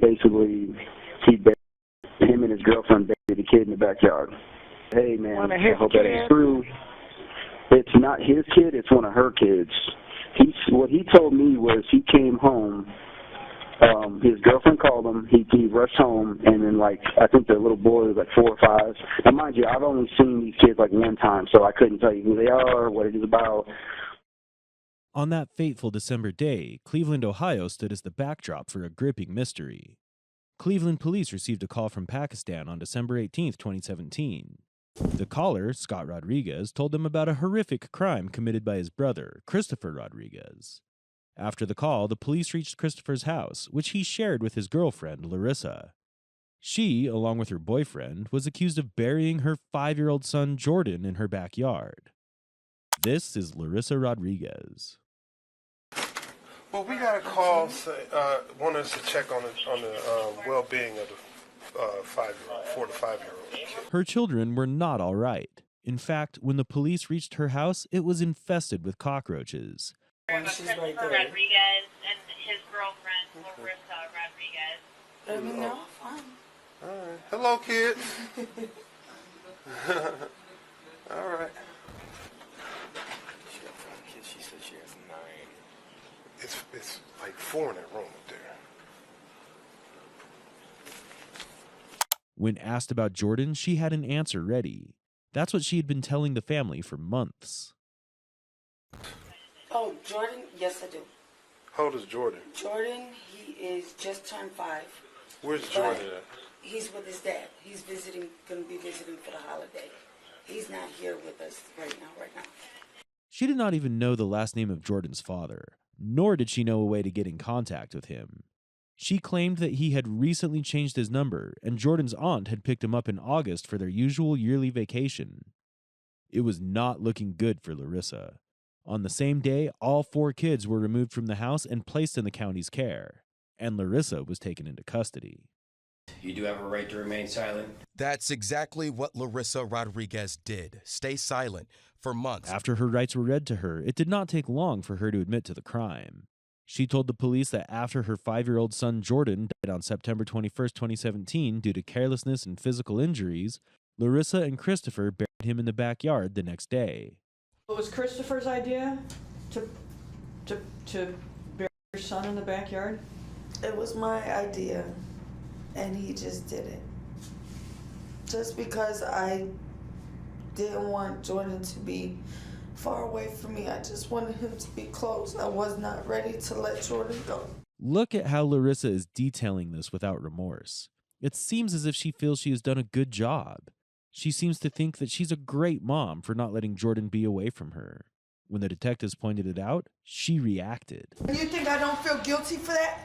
basically him and his girlfriend buried the kid in the backyard. Hey, man, I hope that ain't true. It's not his kid, it's one of her kids. What he told me was he came home, his girlfriend called him, he rushed home, and then, like, I think the little boy was like 4 or 5. And mind you, I've only seen these kids like one time, so I couldn't tell you who they are, what it is about. On that fateful December day, Cleveland, Ohio stood as the backdrop for a gripping mystery. Cleveland police received a call from Pakistan on December 18, 2017. The caller, Scott Rodriguez, told them about a horrific crime committed by his brother, Christopher Rodriguez. After the call, the police reached Christopher's house, which he shared with his girlfriend, Larissa. She, along with her boyfriend, was accused of burying her 5-year-old son, Jordan, in her backyard. This is Larissa Rodriguez. Well, we got a call want us to check on the well-being of the 5-year-old, 4 to 5-year-old kid. Her children were not all right. In fact, when the police reached her house, it was infested with cockroaches. Christopher Rodriguez and his girlfriend, Larissa Rodriguez. No, fine. All right. Hello, kids. All right. She said she has 9. It's like 4 in that room up there. When asked about Jordan, she had an answer ready. That's what she had been telling the family for months. Oh, Jordan? Yes, I do. How old is Jordan? Jordan, he is just turned 5. Where's Jordan at? He's with his dad. He's going to be visiting for the holiday. He's not here with us right now. She did not even know the last name of Jordan's father, nor did she know a way to get in contact with him. She claimed that he had recently changed his number, and Jordan's aunt had picked him up in August for their usual yearly vacation. It was not looking good for Larissa. On the same day, all 4 kids were removed from the house and placed in the county's care, and Larissa was taken into custody. You do have a right to remain silent. That's exactly what Larissa Rodriguez did. Stay silent for months. After her rights were read to her, it did not take long for her to admit to the crime. She told the police that after her 5-year-old son Jordan died on September 21, 2017 due to carelessness and physical injuries, Larissa and Christopher buried him in the backyard the next day. It was Christopher's idea to bury your son in the backyard? It was my idea, and he just did it. Just because I didn't want Jordan to be far away from me. I just wanted him to be close. I was not ready to let Jordan go. Look at how Larissa is detailing this without remorse. It seems as if she feels she has done a good job. She seems to think that she's a great mom for not letting Jordan be away from her. When the detectives pointed it out, she reacted. You think I don't feel guilty for that?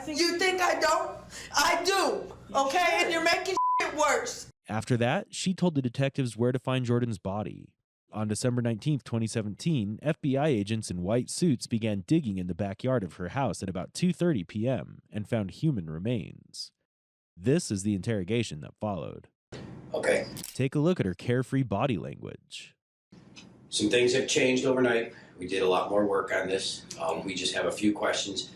You think I don't? I do, okay? And you're making it worse. After that, she told the detectives where to find Jordan's body. On December 19, 2017, FBI agents in white suits began digging in the backyard of her house at about 2:30 p.m. and found human remains. This is the interrogation that followed. Okay. Take a look at her carefree body language. Some things have changed overnight. We did a lot more work on this. We just have a few questions.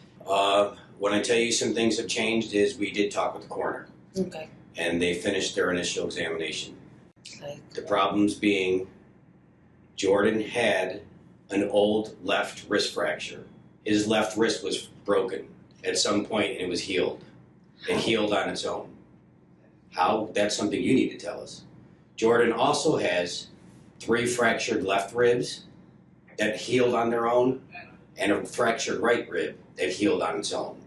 When I tell you some things have changed is we did talk with the coroner. Okay. And they finished their initial examination. Okay. The problems being Jordan had an old left wrist fracture. His left wrist was broken at some point and it was healed. It healed on its own. How? That's something you need to tell us. Jordan also has 3 fractured left ribs that healed on their own and a fractured right rib that healed on its own.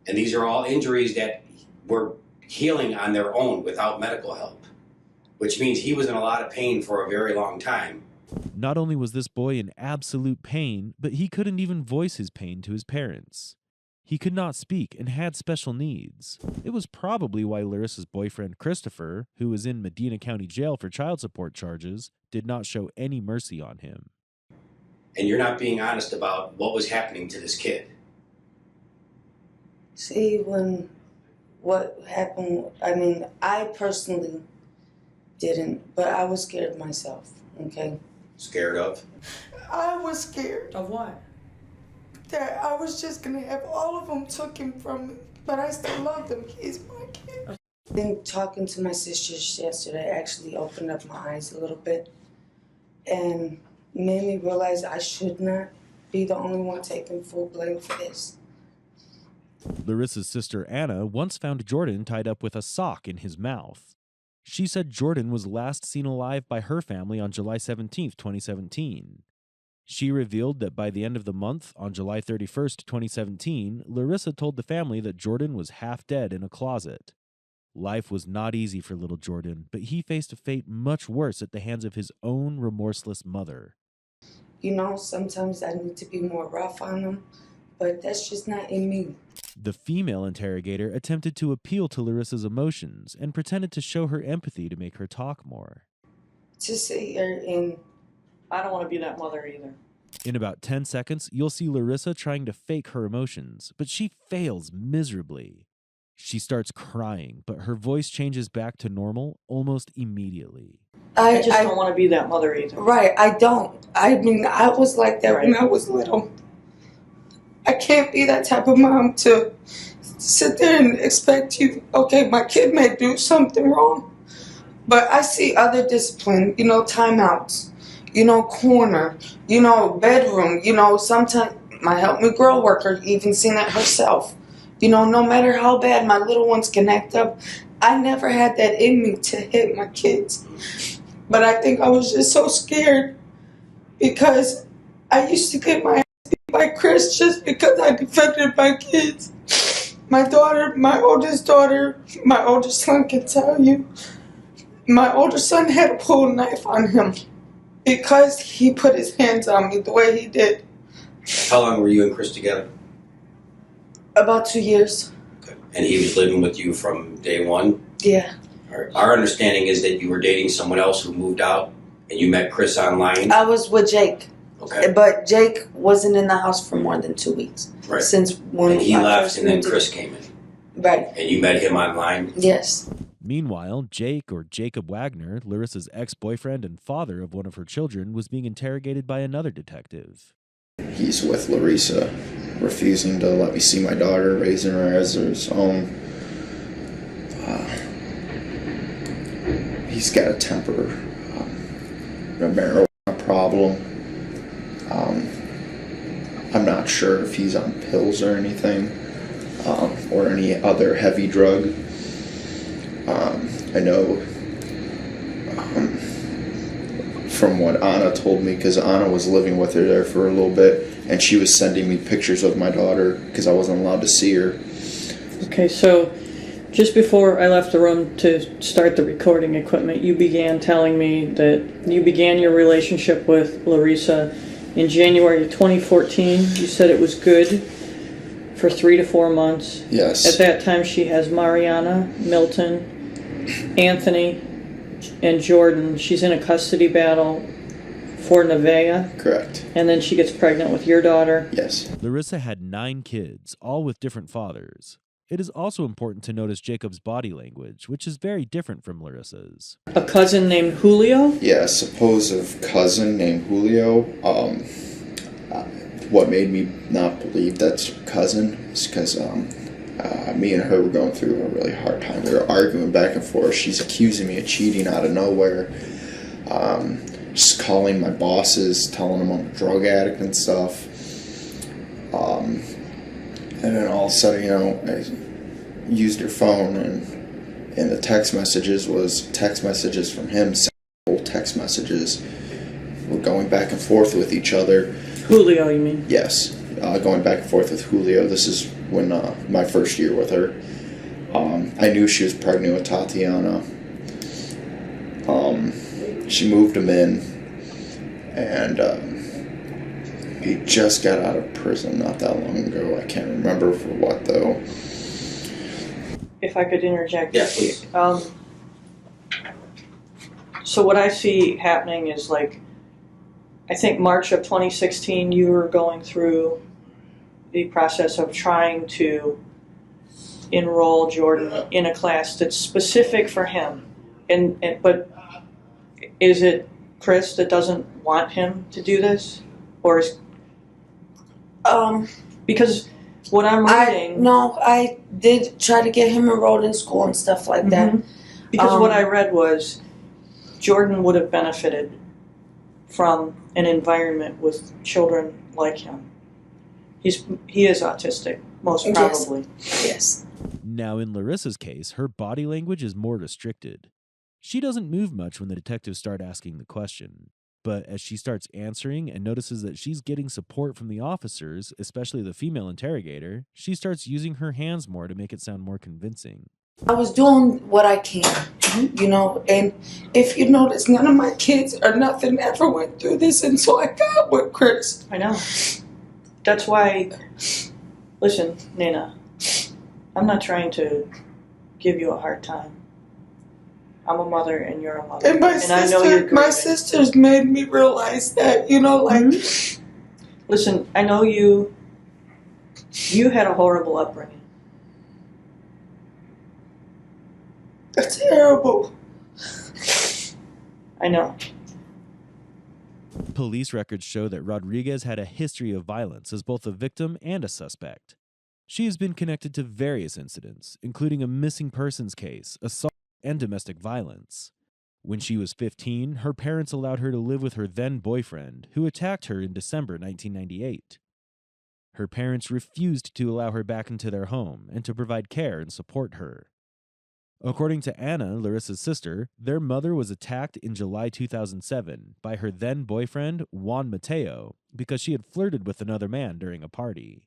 And these are all injuries that were healing on their own without medical help, which means he was in a lot of pain for a very long time. Not only was this boy in absolute pain, but he couldn't even voice his pain to his parents. He could not speak and had special needs. It was probably why Larissa's boyfriend Christopher, who was in Medina County Jail for child support charges, did not show any mercy on him. And you're not being honest about what was happening to this kid. See, what happened, I mean, I personally didn't, but I was scared myself, okay? Scared of? I was scared. Of what? that I was just gonna have all of them taken from me, but I still love them. He's my kid. I think talking to my sisters yesterday actually opened up my eyes a little bit and made me realize I should not be the only one taking full blame for this. Larissa's sister Anna once found Jordan tied up with a sock in his mouth. She said Jordan was last seen alive by her family on July 17, 2017. She revealed that by the end of the month, on July 31st, 2017, Larissa told the family that Jordan was half dead in a closet. Life was not easy for little Jordan, but he faced a fate much worse at the hands of his own remorseless mother. You know, sometimes I need to be more rough on them, but that's just not in me. The female interrogator attempted to appeal to Larissa's emotions and pretended to show her empathy to make her talk more. To sit here and... I don't want to be that mother either. In about 10 seconds, you'll see Larissa trying to fake her emotions, but she fails miserably. She starts crying, but her voice changes back to normal almost immediately. I just don't want to be that mother either. Right, I don't. I mean, I was like that when I was little. I can't be that type of mom to sit there and expect you, okay, my kid may do something wrong, but I see other discipline, you know, timeouts, you know, corner, you know, bedroom, you know, sometimes my Help Me Grow worker even seen it herself. You know, no matter how bad my little ones can act up, I never had that in me to hit my kids. But I think I was just so scared because I used to get my ass beat by Chris just because I defended my kids. My daughter, my oldest son can tell you, my older son had to pull a knife on him because he put his hands on me the way he did. How long were you and Chris together? About 2 years. Okay. And he was living with you from day one? Yeah. Our understanding is that you were dating someone else who moved out, and you met Chris online? I was with Jake. Okay. But Jake wasn't in the house for more than 2 weeks. Right. Since when and he I left, first and then moved Chris came in. Right. And you met him online? Yes. Meanwhile, Jake, or Jacob Wagner, Larissa's ex-boyfriend and father of one of her children, was being interrogated by another detective. He's with Larissa, refusing to let me see my daughter, raising her as his own. He's got a temper, a marijuana problem. I'm not sure if he's on pills or anything, or any other heavy drug. I know from what Anna told me, because Anna was living with her there for a little bit, and she was sending me pictures of my daughter because I wasn't allowed to see her. Okay, so just before I left the room to start the recording equipment, you began telling me that you began your relationship with Larissa in January of 2014. You said it was good for 3 to 4 months. Yes. At that time, she has Mariana, Milton, Anthony, and Jordan. She's in a custody battle for Nevaeh. Correct. And then she gets pregnant with your daughter. Yes. Larissa had 9 kids, all with different fathers. It is also important to notice Jacob's body language, which is very different from Larissa's. A cousin named Julio? Yeah, a supposed cousin named Julio. What made me not believe that's her cousin is because me and her were going through a really hard time. We were arguing back and forth. She's accusing me of cheating out of nowhere. Just calling my bosses, telling them I'm a drug addict and stuff. And then all of a sudden, you know, I used her phone, and the text messages was text messages from him, several text messages. We're going back and forth with each other. Julio, you mean? Yes, going back and forth with Julio. This is when my first year with her. I knew she was pregnant with Tatiana. She moved him in, and he just got out of prison not that long ago. I can't remember for what, though. If I could interject. Yeah, please. So what I see happening is, like, I think March of 2016, you were going through the process of trying to enroll Jordan in a class that's specific for him. But is it Chris that doesn't want him to do this? Or is... Because what I'm reading... I did try to get him enrolled in school and stuff like that. Because what I read was Jordan would have benefited from an environment with children like him. He is autistic, most probably. Yes. Now, in Larissa's case, her body language is more restricted. She doesn't move much when the detectives start asking the question. But as she starts answering and notices that she's getting support from the officers, especially the female interrogator, she starts using her hands more to make it sound more convincing. I was doing what I can, you know, and if you notice, none of my kids or nothing ever went through this until I got with Chris. I know. That's why, listen, Nina, I'm not trying to give you a hard time. I'm a mother and you're a mother. And I know you're grieving. My sisters made me realize that, you know, like... Listen, I know you had a horrible upbringing. It's terrible. I know. Police records show that Rodriguez had a history of violence as both a victim and a suspect. She has been connected to various incidents, including a missing persons case, assault, and domestic violence. When she was 15, her parents allowed her to live with her then-boyfriend, who attacked her in December 1998. Her parents refused to allow her back into their home and to provide care and support her. According to Anna, Larissa's sister, their mother was attacked in July 2007 by her then-boyfriend, Juan Mateo, because she had flirted with another man during a party.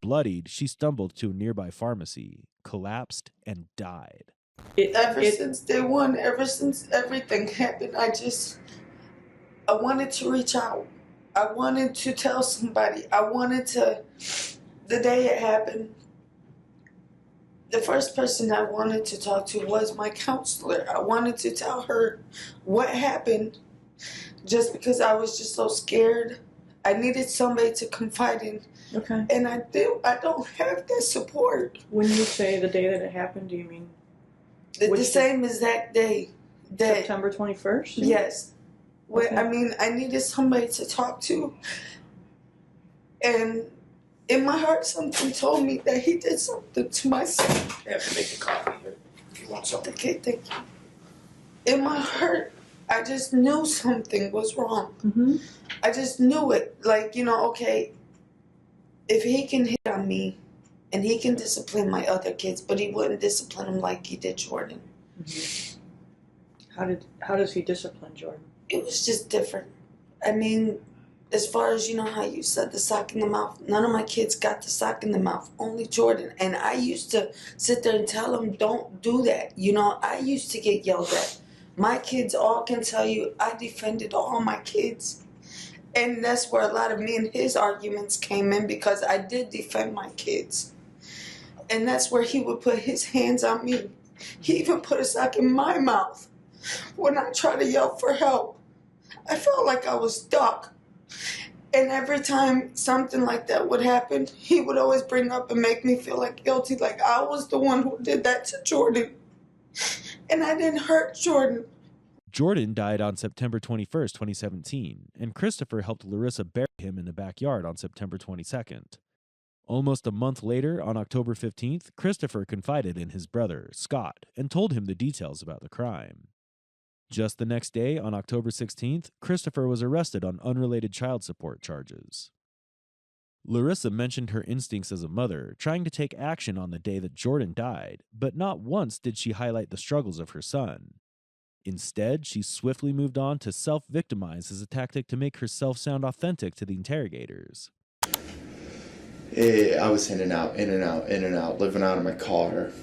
Bloodied, she stumbled to a nearby pharmacy, collapsed, and died. Ever since day one, ever since everything happened, I wanted to reach out. I wanted to tell somebody. The day it happened, the first person I wanted to talk to was my counselor. I wanted to tell her what happened just because I was just so scared. I needed somebody to confide in. Okay. And I don't have that support. When you say the day that it happened, do you mean... The same as that day. September 21st? Yes. Okay. I mean, I needed somebody to talk to. And in my heart, something told me that he did something to my son. I have to make a coffee here if you want something. Okay, thank you. In my heart, I just knew something was wrong. Mm-hmm. I just knew it. Like, you know, okay, if he can hit on me, and he can discipline my other kids, but he wouldn't discipline them like he did Jordan. Mm-hmm. How does he discipline Jordan? It was just different. I mean, as far as, you know, how you said the sock in the mouth, none of my kids got the sock in the mouth, only Jordan. And I used to sit there and tell him, don't do that. You know, I used to get yelled at. My kids all can tell you I defended all my kids. And that's where a lot of me and his arguments came in, because I did defend my kids. And that's where he would put his hands on me. He even put a sock in my mouth when I tried to yell for help. I felt like I was stuck. And every time something like that would happen, he would always bring up and make me feel like guilty, like I was the one who did that to Jordan. And I didn't hurt Jordan. Jordan died on September 21st, 2017, and Christopher helped Larissa bury him in the backyard on September 22nd. Almost a month later, on October 15th, Christopher confided in his brother, Scott, and told him the details about the crime. Just the next day, on October 16th, Christopher was arrested on unrelated child support charges. Larissa mentioned her instincts as a mother, trying to take action on the day that Jordan died, but not once did she highlight the struggles of her son. Instead, she swiftly moved on to self-victimize as a tactic to make herself sound authentic to the interrogators. I was in and out, living out of my car.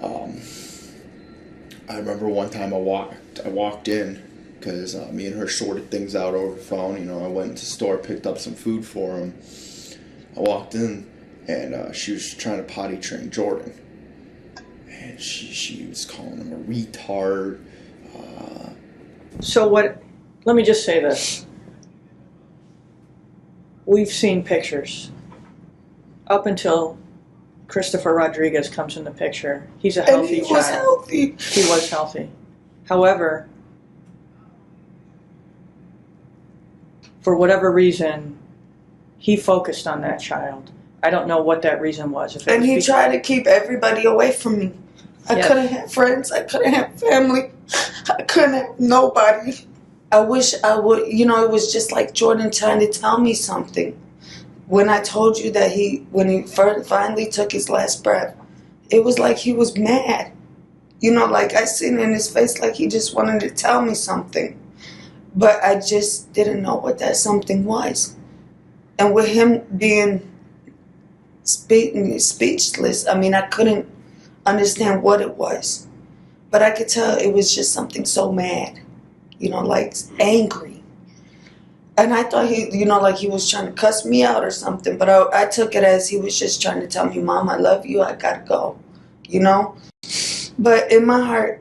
I remember one time I walked in because me and her sorted things out over the phone. You know, I went to the store, picked up some food for him. I walked in, and she was trying to potty train Jordan. And she was calling him a retard. So let me just say this. We've seen pictures. Up until Christopher Rodriguez comes in the picture, he's a healthy child. He was healthy. He was healthy. However, for whatever reason, he focused on that child I don't know what that reason was. If it And was he tried to keep everybody away from me. I Yes. couldn't have friends. I couldn't have family. I couldn't have nobody. I wish I would, it was just like Jordan trying to tell me something. When I told you that when he finally took his last breath, it was like he was mad. Like I seen in his face like he just wanted to tell me something. But I just didn't know what that something was. And with him being speechless, I couldn't understand what it was. But I could tell it was just something so mad, like angry. And I thought he, like he was trying to cuss me out or something. But I took it as he was just trying to tell me, Mom, I love you. I gotta go, But in my heart,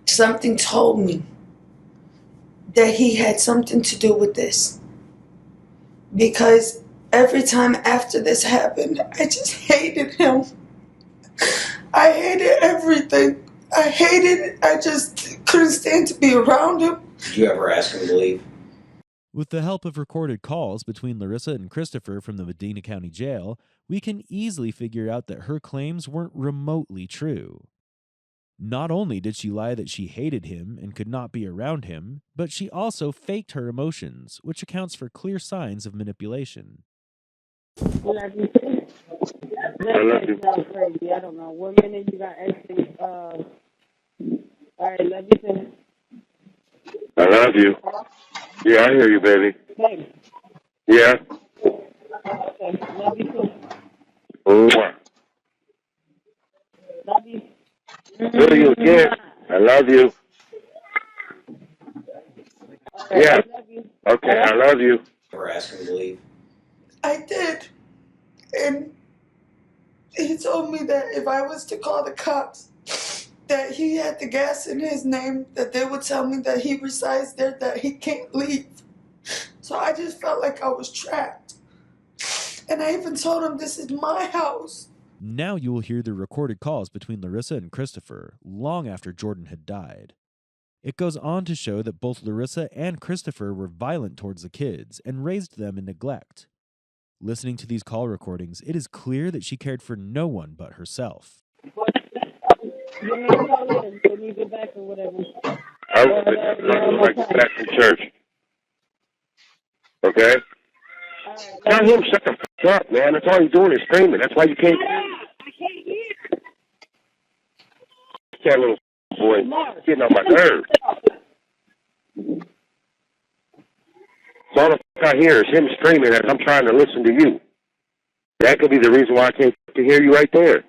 something told me that he had something to do with this. Because every time after this happened, I just hated him. I hated everything. I hated it. I just couldn't stand to be around him. Did you ever ask him to leave? With the help of recorded calls between Larissa and Christopher from the Medina County Jail, we can easily figure out that her claims weren't remotely true. Not only did she lie that she hated him and could not be around him, but she also faked her emotions, which accounts for clear signs of manipulation. I love you. Crazy. I don't know. 1 minute you got everything. All right, love you too. I love you. Yeah, I hear you, baby. Hey. Yeah. Okay, love you too. Mwah. Love you. Love you again. I love you. Right, yeah. I love you. Okay, I love you. Ever ask him to leave? I did. And he told me that if I was to call the cops, that he had the gas in his name, that they would tell me that he resides there, that he can't leave. So I just felt like I was trapped. And I even told him this is my house. Now you will hear the recorded calls between Larissa and Christopher long after Jordan had died. It goes on to show that both Larissa and Christopher were violent towards the kids and raised them in neglect. Listening to these call recordings, it is clear that she cared for no one but herself. Give me a call later when you get back or whatever. I would like to back from church. Okay? Tell him shut the fuck up, man. That's all he's doing is screaming. That's why you can't. I can't hear. That little boy getting on my nerves. So all the fuck I hear is him screaming as I'm trying to listen to you. That could be the reason why I can't hear you right there.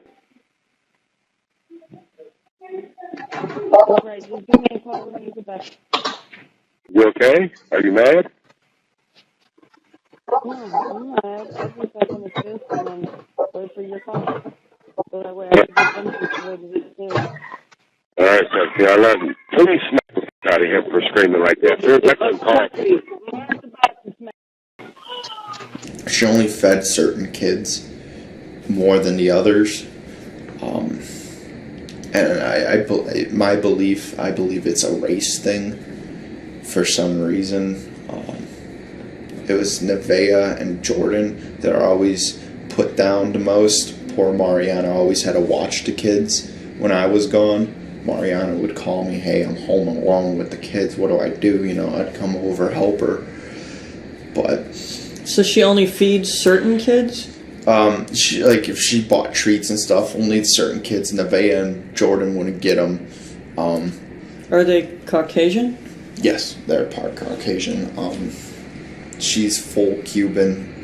All right, just give me a call when you get back. You okay? Are you mad? No, I'm not. I just like on the fifth and then wait for your call. So that way I can get them situated with this. All right, Sexy, I love you. Please smack the fuck out of him for screaming like that. She only fed certain kids more than the others. And I believe it's a race thing for some reason. It was Nevaeh and Jordan that are always put down the most. Poor Mariana always had to watch the kids when I was gone. Mariana would call me, hey, I'm home alone with the kids. What do I do? I'd come over, help her. But so she only feeds certain kids? If she bought treats and stuff, only certain kids. Nevaeh and Jordan wouldn't get them. Are they Caucasian? Yes, they're part Caucasian. She's full Cuban.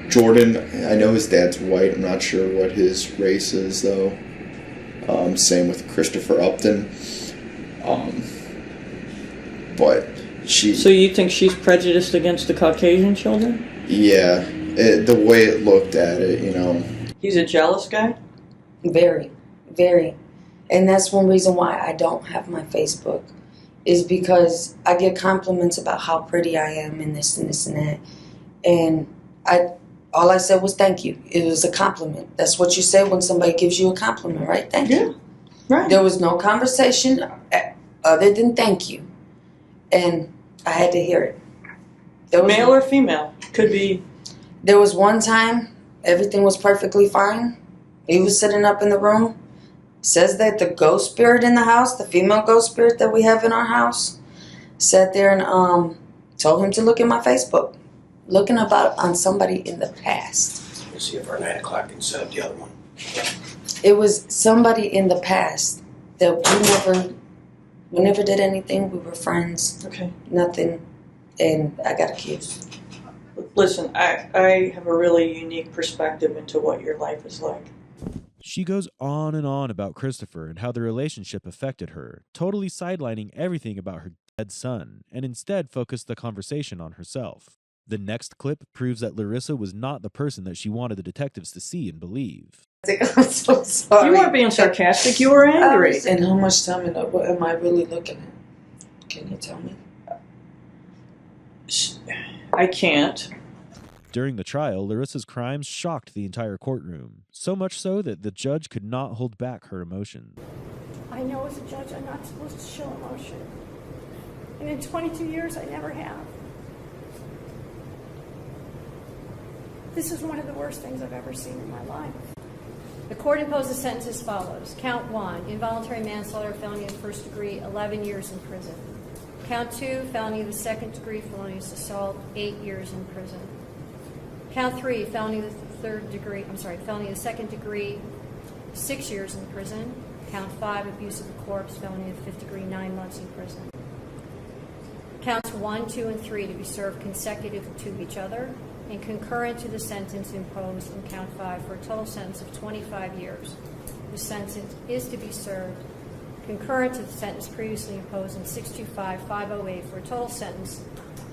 Jordan, I know his dad's white. I'm not sure what his race is, though. Same with Christopher Upton. But she... So you think she's prejudiced against the Caucasian children? Yeah, the way it looked at it, He's a jealous guy? Very, very. And that's one reason why I don't have my Facebook. Is because I get compliments about how pretty I am and this and this and that. And all I said was thank you. It was a compliment. That's what you say when somebody gives you a compliment, right? Thank you. Right. There was no conversation other than thank you. And I had to hear it. Male or female? Could be There was one time everything was perfectly fine. He was sitting up in the room. Says that the ghost spirit in the house, the female ghost spirit that we have in our house, sat there and told him to look at my Facebook, looking about on somebody in the past. We'll see if our 9 o'clock can set up the other one. It was somebody in the past that we never did anything. We were friends. Okay. Nothing. And I got accused. Listen, I have a really unique perspective into what your life is like. She goes on and on about Christopher and how the relationship affected her, totally sidelining everything about her dead son, and instead focused the conversation on herself. The next clip proves that Larissa was not the person that she wanted the detectives to see and believe. I'm so sorry. You weren't being sarcastic, you were angry. And how much time am I really looking at? Can you tell me? I can't. During the trial, Larissa's crimes shocked the entire courtroom, so much so that the judge could not hold back her emotion. I know as a judge I'm not supposed to show emotion. And in 22 years I never have. This is one of the worst things I've ever seen in my life. The court imposed a sentence as follows. Count 1, involuntary manslaughter, felony of the first degree, 11 years in prison. Count 2, felony of the second degree, felonious assault, 8 years in prison. Count 3, felony of the second degree, 6 years in prison. Count 5, abuse of the corpse, felony of the fifth degree, 9 months in prison. Counts 1, 2, and 3 to be served consecutive to each other and concurrent to the sentence imposed in count 5 for a total sentence of 25 years. The sentence is to be served concurrent to the sentence previously imposed in 625-508 for a total sentence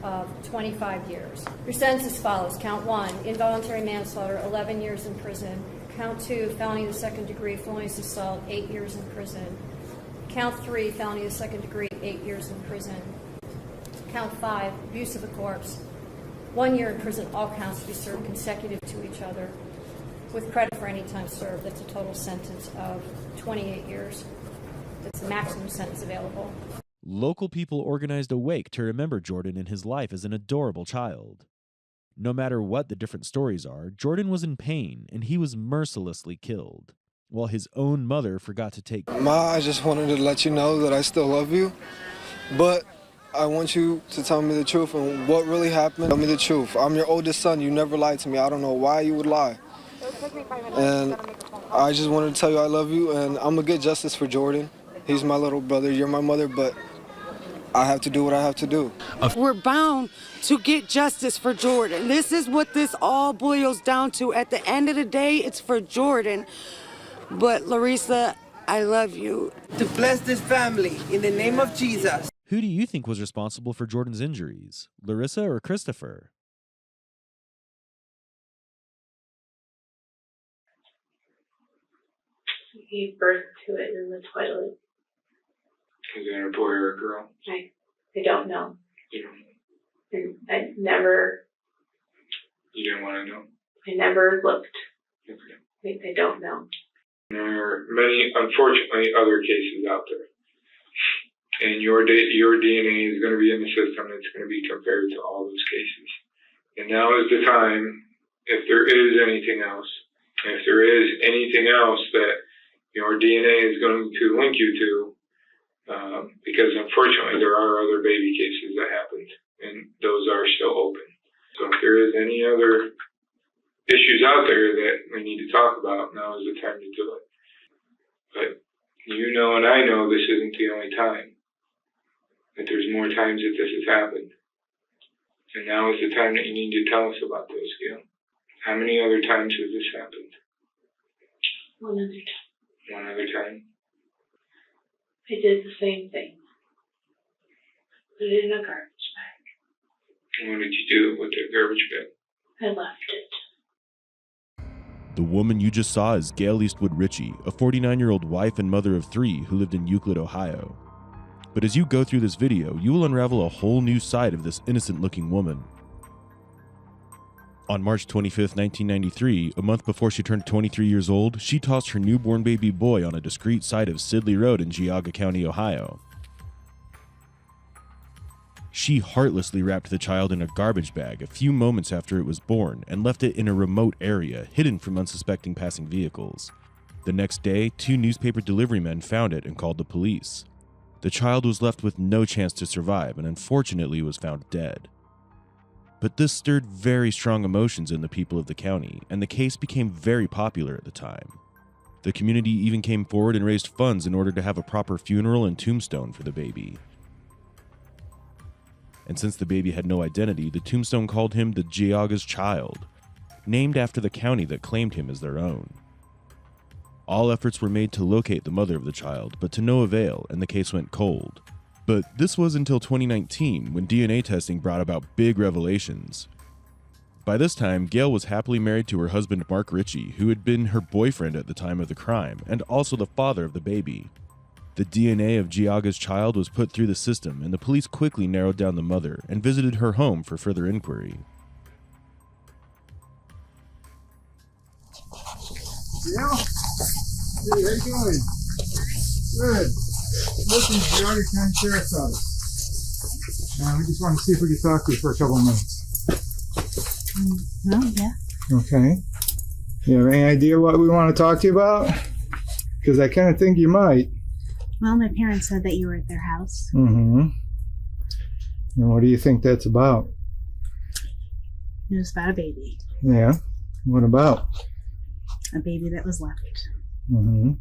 of 25 years. Your sentence is as follows. Count 1, involuntary manslaughter, 11 years in prison. Count 2, felony of the second degree, felonious assault, 8 years in prison. Count 3, felony of the second degree, 8 years in prison. Count 5, abuse of the corpse, 1 year in prison, all counts to be served consecutive to each other with credit for any time served. That's a total sentence of 28 years. That's the maximum sentence available. Local people organized a wake to remember Jordan in his life as an adorable child. No matter what the different stories are, Jordan was in pain and he was mercilessly killed, while his own mother forgot to take... Ma, I just wanted to let you know that I still love you, but I want you to tell me the truth and what really happened. Tell me the truth. I'm your oldest son. You never lied to me. I don't know why you would lie. And I just wanted to tell you I love you, and I'm going to get justice for Jordan. He's my little brother. You're my mother, but I have to do what I have to do. We're bound to get justice for Jordan. This is what this all boils down to. At the end of the day, it's for Jordan. But Larissa, I love you. To bless this family in the name of Jesus. Who do you think was responsible for Jordan's injuries, Larissa or Christopher? He gave birth to it in the toilet. Is that a boy or a girl? I don't know. You don't know. And I never. You didn't want to know? I never looked. Okay. I don't know. There are many, unfortunately, other cases out there. And your DNA is going to be in the system. It's going to be compared to all those cases. And now is the time, if there is anything else that your DNA is going to link you to, because unfortunately there are other baby cases that happened, and those are still open. So if there is any other issues out there that we need to talk about, now is the time to do it. But you know and I know this isn't the only time. That there's more times that this has happened. And now is the time that you need to tell us about those, Gail. How many other times has this happened? One other time. One other time? I did the same thing. Put it in a garbage bag. And what did you do with the garbage bag? I left it. The woman you just saw is Gail Eastwood Ritchie, a 49-year-old wife and mother of 3 who lived in Euclid, Ohio. But as you go through this video, you will unravel a whole new side of this innocent-looking woman. On March 25, 1993, a month before she turned 23 years old, she tossed her newborn baby boy on a discreet side of Sidley Road in Geauga County, Ohio. She heartlessly wrapped the child in a garbage bag a few moments after it was born and left it in a remote area, hidden from unsuspecting passing vehicles. The next day, 2 newspaper delivery men found it and called the police. The child was left with no chance to survive and unfortunately was found dead. But this stirred very strong emotions in the people of the county, and the case became very popular at the time. The community even came forward and raised funds in order to have a proper funeral and tombstone for the baby. And since the baby had no identity, the tombstone called him the Geauga's child, named after the county that claimed him as their own. All efforts were made to locate the mother of the child, but to no avail, and the case went cold. But this was until 2019, when DNA testing brought about big revelations. By this time, Gail was happily married to her husband Mark Ritchie, who had been her boyfriend at the time of the crime, and also the father of the baby. The DNA of Geauga's child was put through the system, and the police quickly narrowed down the mother and visited her home for further inquiry. Yeah? Hey, how you doing? Good. Listen, Geauga County Sheriff's Office. We just want to see if we could talk to you for a couple of minutes. Oh, yeah. Okay. You have any idea what we want to talk to you about? Because I kind of think you might. Well, my parents said that you were at their house. Mm-hmm. And what do you think that's about? It was about a baby. Yeah. What about? A baby that was left. Mm-hmm.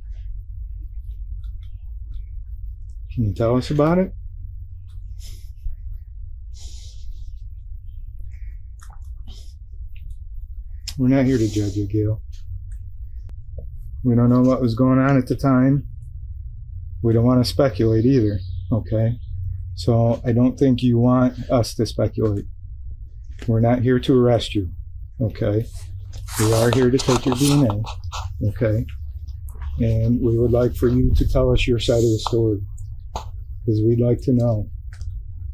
Can you tell us about it? We're not here to judge you, Gail. We don't know what was going on at the time. We don't want to speculate either, okay? So I don't think you want us to speculate. We're not here to arrest you, okay? We are here to take your DNA, okay? And we would like for you to tell us your side of the story, because we'd like to know.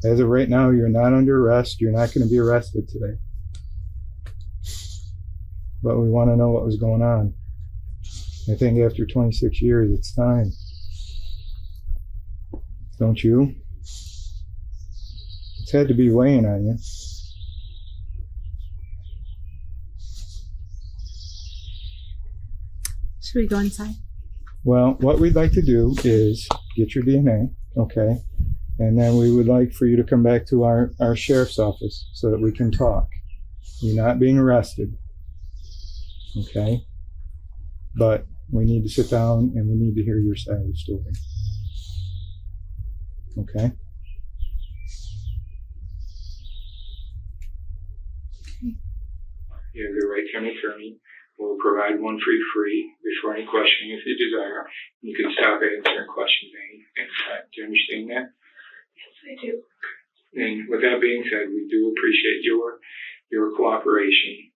As of right now, you're not under arrest. You're not going to be arrested today. But we want to know what was going on. I think after 26 years, it's time. Don't you? It's had to be weighing on you. Should we go inside? Well, what we'd like to do is get your DNA, okay? And then we would like for you to come back to our sheriff's office so that we can talk. You're not being arrested, okay? But we need to sit down and we need to hear your side of the story. Okay? You have the right to an attorney. We'll provide one for you free before any questioning if you desire. You can stop answering questions anytime. Do you understand that? Yes, I do. And with that being said, we do appreciate your cooperation.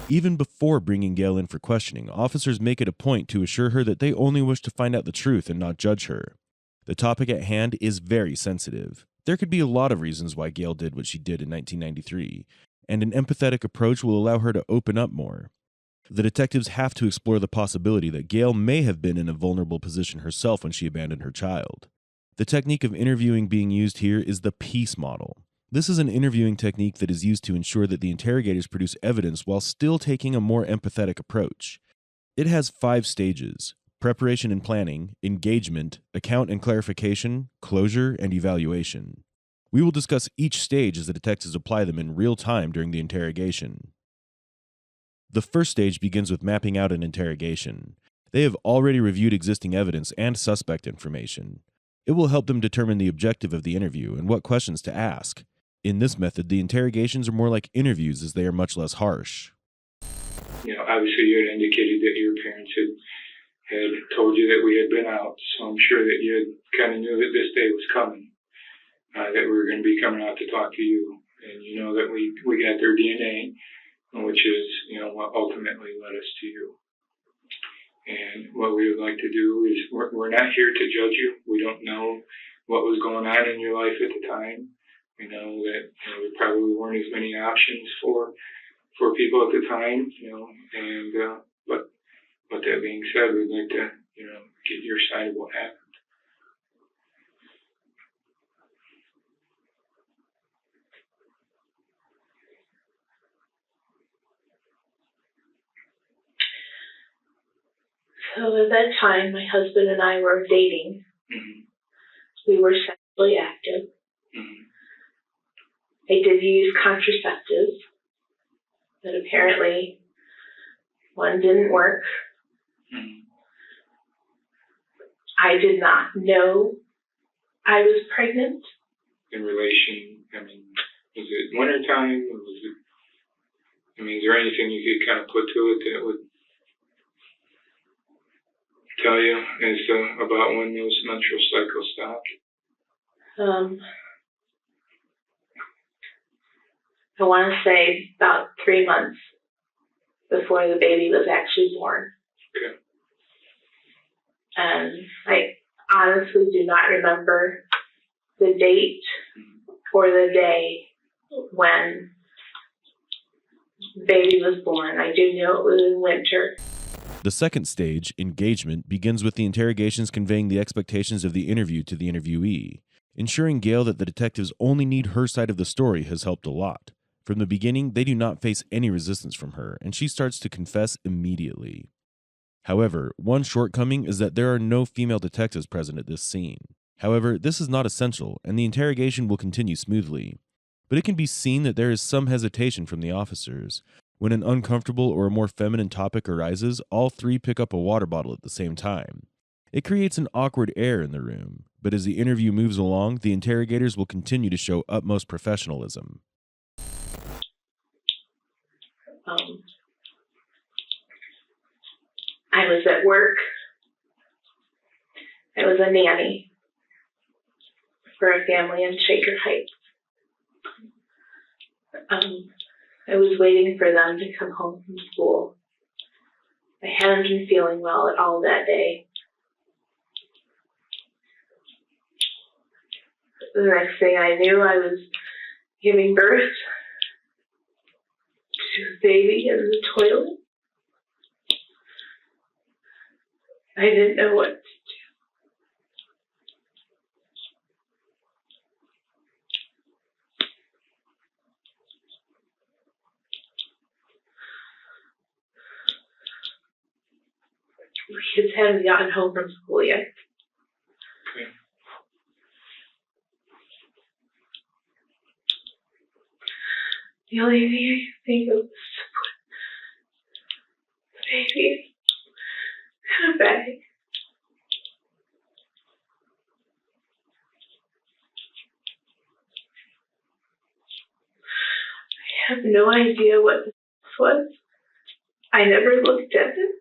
Even before bringing Gail in for questioning, officers make it a point to assure her that they only wish to find out the truth and not judge her. The topic at hand is very sensitive. There could be a lot of reasons why Gail did what she did in 1993, and an empathetic approach will allow her to open up more. The detectives have to explore the possibility that Gail may have been in a vulnerable position herself when she abandoned her child. The technique of interviewing being used here is the peace model. This is an interviewing technique that is used to ensure that the interrogators produce evidence while still taking a more empathetic approach. It has 5 stages: preparation and planning, engagement, account and clarification, closure, and evaluation. We will discuss each stage as the detectives apply them in real time during the interrogation. The first stage begins with mapping out an interrogation. They have already reviewed existing evidence and suspect information. It will help them determine the objective of the interview and what questions to ask. In this method, the interrogations are more like interviews as they are much less harsh. Obviously you had indicated that your parents had told you that we had been out, so I'm sure that you had kind of knew that this day was coming, that we were going to be coming out to talk to you. And you know that we got their DNA, which is, what ultimately led us to you. And what we would like to do is, we're not here to judge you. We don't know what was going on in your life at the time. We know that there probably weren't as many options for people at the time, but that being said, we'd like to, get your side of what happened. So at that time, my husband and I were dating. We were sexually active. I did use contraceptives, but apparently one didn't work. I did not know I was pregnant. In relation, was it wintertime, or was it, is there anything you could kind of put to it that would tell you as about when those menstrual cycles stopped? I want to say about 3 months before the baby was actually born. Okay. And I honestly do not remember the date or the day when the baby was born. I do know it was in winter. The second stage, engagement, begins with the interrogations conveying the expectations of the interview to the interviewee. Ensuring Gail that the detectives only need her side of the story has helped a lot. From the beginning, they do not face any resistance from her, and she starts to confess immediately. However, one shortcoming is that there are no female detectives present at this scene. However, this is not essential, and the interrogation will continue smoothly. But it can be seen that there is some hesitation from the officers. When an uncomfortable or a more feminine topic arises, all three pick up a water bottle at the same time. It creates an awkward air in the room, but as the interview moves along, the interrogators will continue to show utmost professionalism. I was at work. I was a nanny for a family in Shaker Heights. I was waiting for them to come home from school. I hadn't been feeling well at all that day. The next thing I knew, I was giving birth to a baby in the toilet. I didn't know what to do. The kids hadn't gotten home from school yet. Okay. The only thing I could think of was to put the baby in a bag. I have no idea what this was. I never looked at it.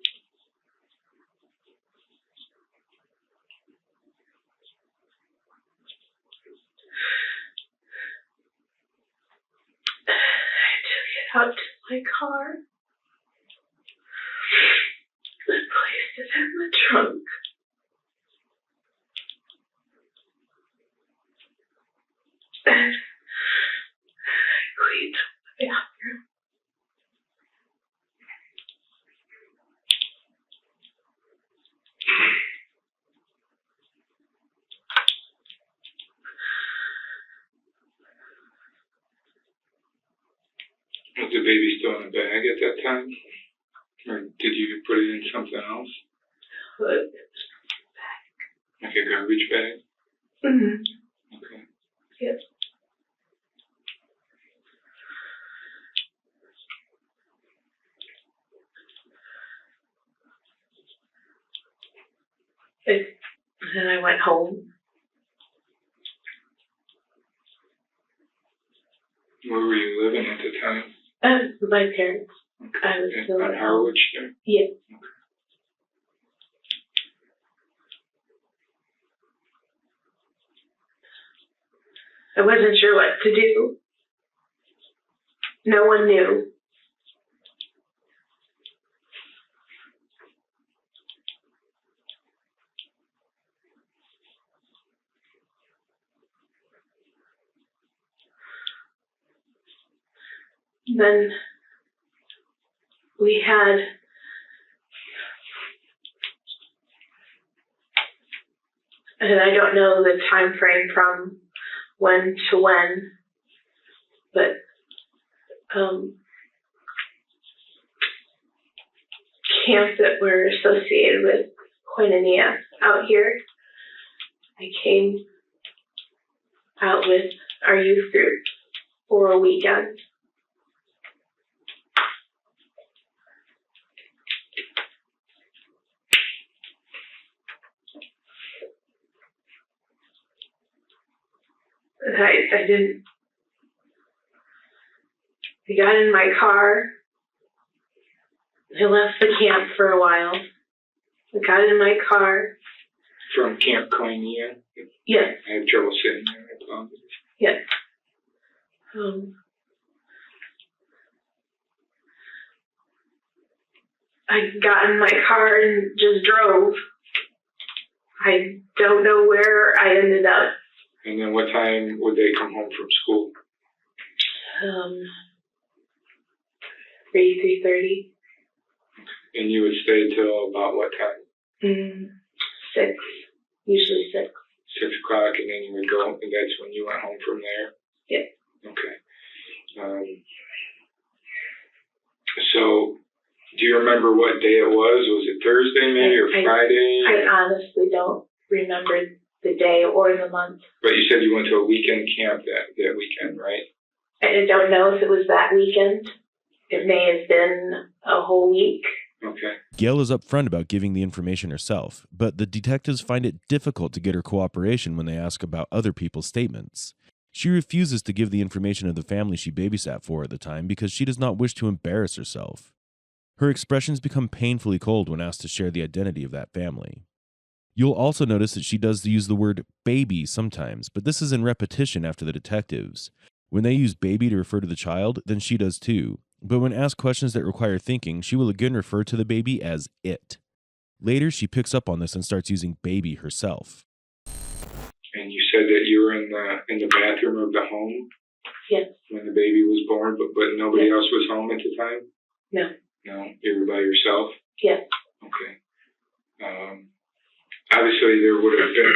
I took it out to my car. I placed it in the trunk. And I cleaned up the bathroom. Was the baby still in a bag at that time? Or did you put it in something else? But Like a garbage bag? mm-hmm. Okay. Yes. And then I went home. Where were you living at the time? With my parents. I was still on at Harwich there? Yeah. I wasn't sure what to do. No one knew. Then we had and I don't know the time frame from when to when, but camps that were associated with Koinonia out here. I came out with our youth group for a weekend. I got in my car. I left the camp for a while. I got in my car. From Camp Koinonia? Yes. I have trouble sitting there. I apologize. Yes. I got in my car and just drove. I don't know where I ended up. And then what time would they come home from school? 3:30. And you would stay till about what time? 6. Usually 6. 6 o'clock, and then you would go, and that's when you went home from there? Yeah. Okay. So, do you remember what day it was? Was it Thursday maybe, or Friday? I honestly don't remember the day or the month. But you said you went to a weekend camp that weekend, right? I don't know if it was that weekend. It may have been a whole week. Okay. Gail is upfront about giving the information herself, but the detectives find it difficult to get her cooperation when they ask about other people's statements. She refuses to give the information of the family she babysat for at the time because she does not wish to embarrass herself. Her expressions become painfully cold when asked to share the identity of that family. You'll also notice that she does use the word baby sometimes, but this is in repetition after the detectives. When they use baby to refer to the child, then she does too. But when asked questions that require thinking, she will again refer to the baby as it. Later, she picks up on this and starts using baby herself. And you said that you were in the bathroom of the home? Yes. When the baby was born, but nobody else was home at the time? No. No? You were by yourself? Yes. Okay. Obviously, there would have been,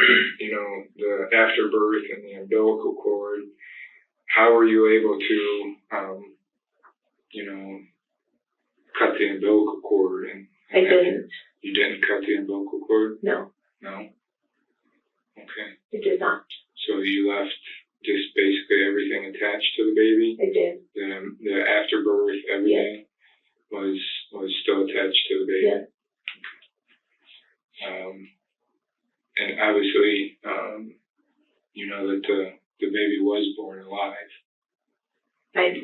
the afterbirth and the umbilical cord. How were you able to, cut the umbilical cord? I didn't. You didn't cut the umbilical cord? No. No? Okay. I did not. So you left just basically everything attached to the baby? I did. The afterbirth, everything was still attached to the baby? Yes. And obviously, that the baby was born alive. I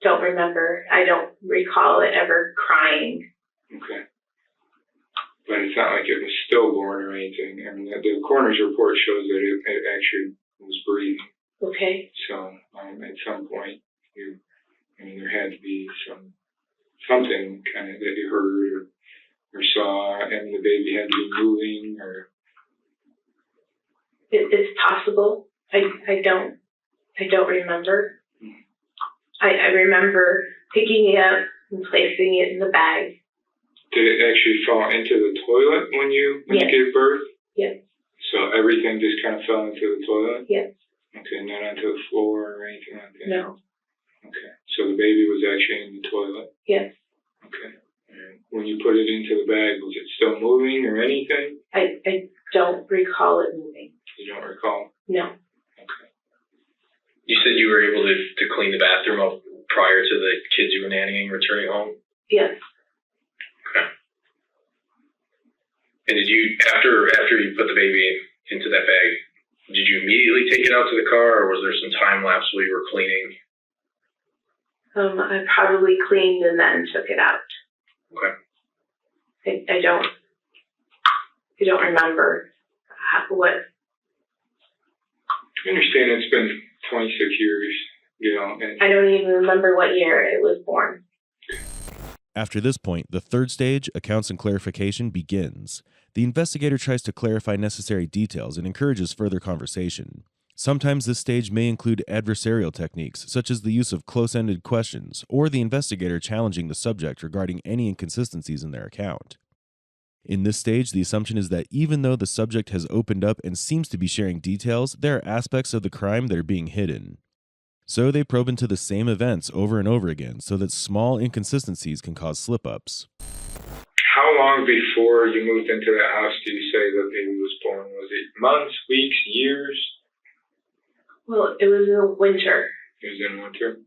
don't remember. I don't recall it ever crying. Okay. But it's not like it was stillborn or anything. I mean, the coroner's report shows that it actually was breathing. Okay. So at some point, there had to be something kind of that you heard or saw, and the baby had to be moving, or it's possible. I don't remember. I remember picking it up and placing it in the bag. Did it actually fall into the toilet when you gave birth? Yes. So everything just kind of fell into the toilet? Yes. Okay, not onto the floor or anything like that? No. Okay, so the baby was actually in the toilet? Yes. Okay. And when you put it into the bag, was it still moving or anything? I don't recall it moving. You don't recall? No. Okay. You said you were able to clean the bathroom up prior to the kids you were nannying returning home? Yes. Okay. And did you, after you put the baby into that bag, did you immediately take it out to the car, or was there some time lapse while you were cleaning? I probably cleaned and then took it out. Okay. I don't remember what. I understand it's been 26 years, and I don't even remember what year it was born. After this point, the third stage, accounts and clarification, begins. The investigator tries to clarify necessary details and encourages further conversation. Sometimes this stage may include adversarial techniques, such as the use of close-ended questions, or the investigator challenging the subject regarding any inconsistencies in their account. In this stage, the assumption is that even though the subject has opened up and seems to be sharing details, there are aspects of the crime that are being hidden. So they probe into the same events over and over again so that small inconsistencies can cause slip-ups. How long before you moved into that house do you say the baby was born? Was it months, weeks, years? Well, it was in winter. It was in winter.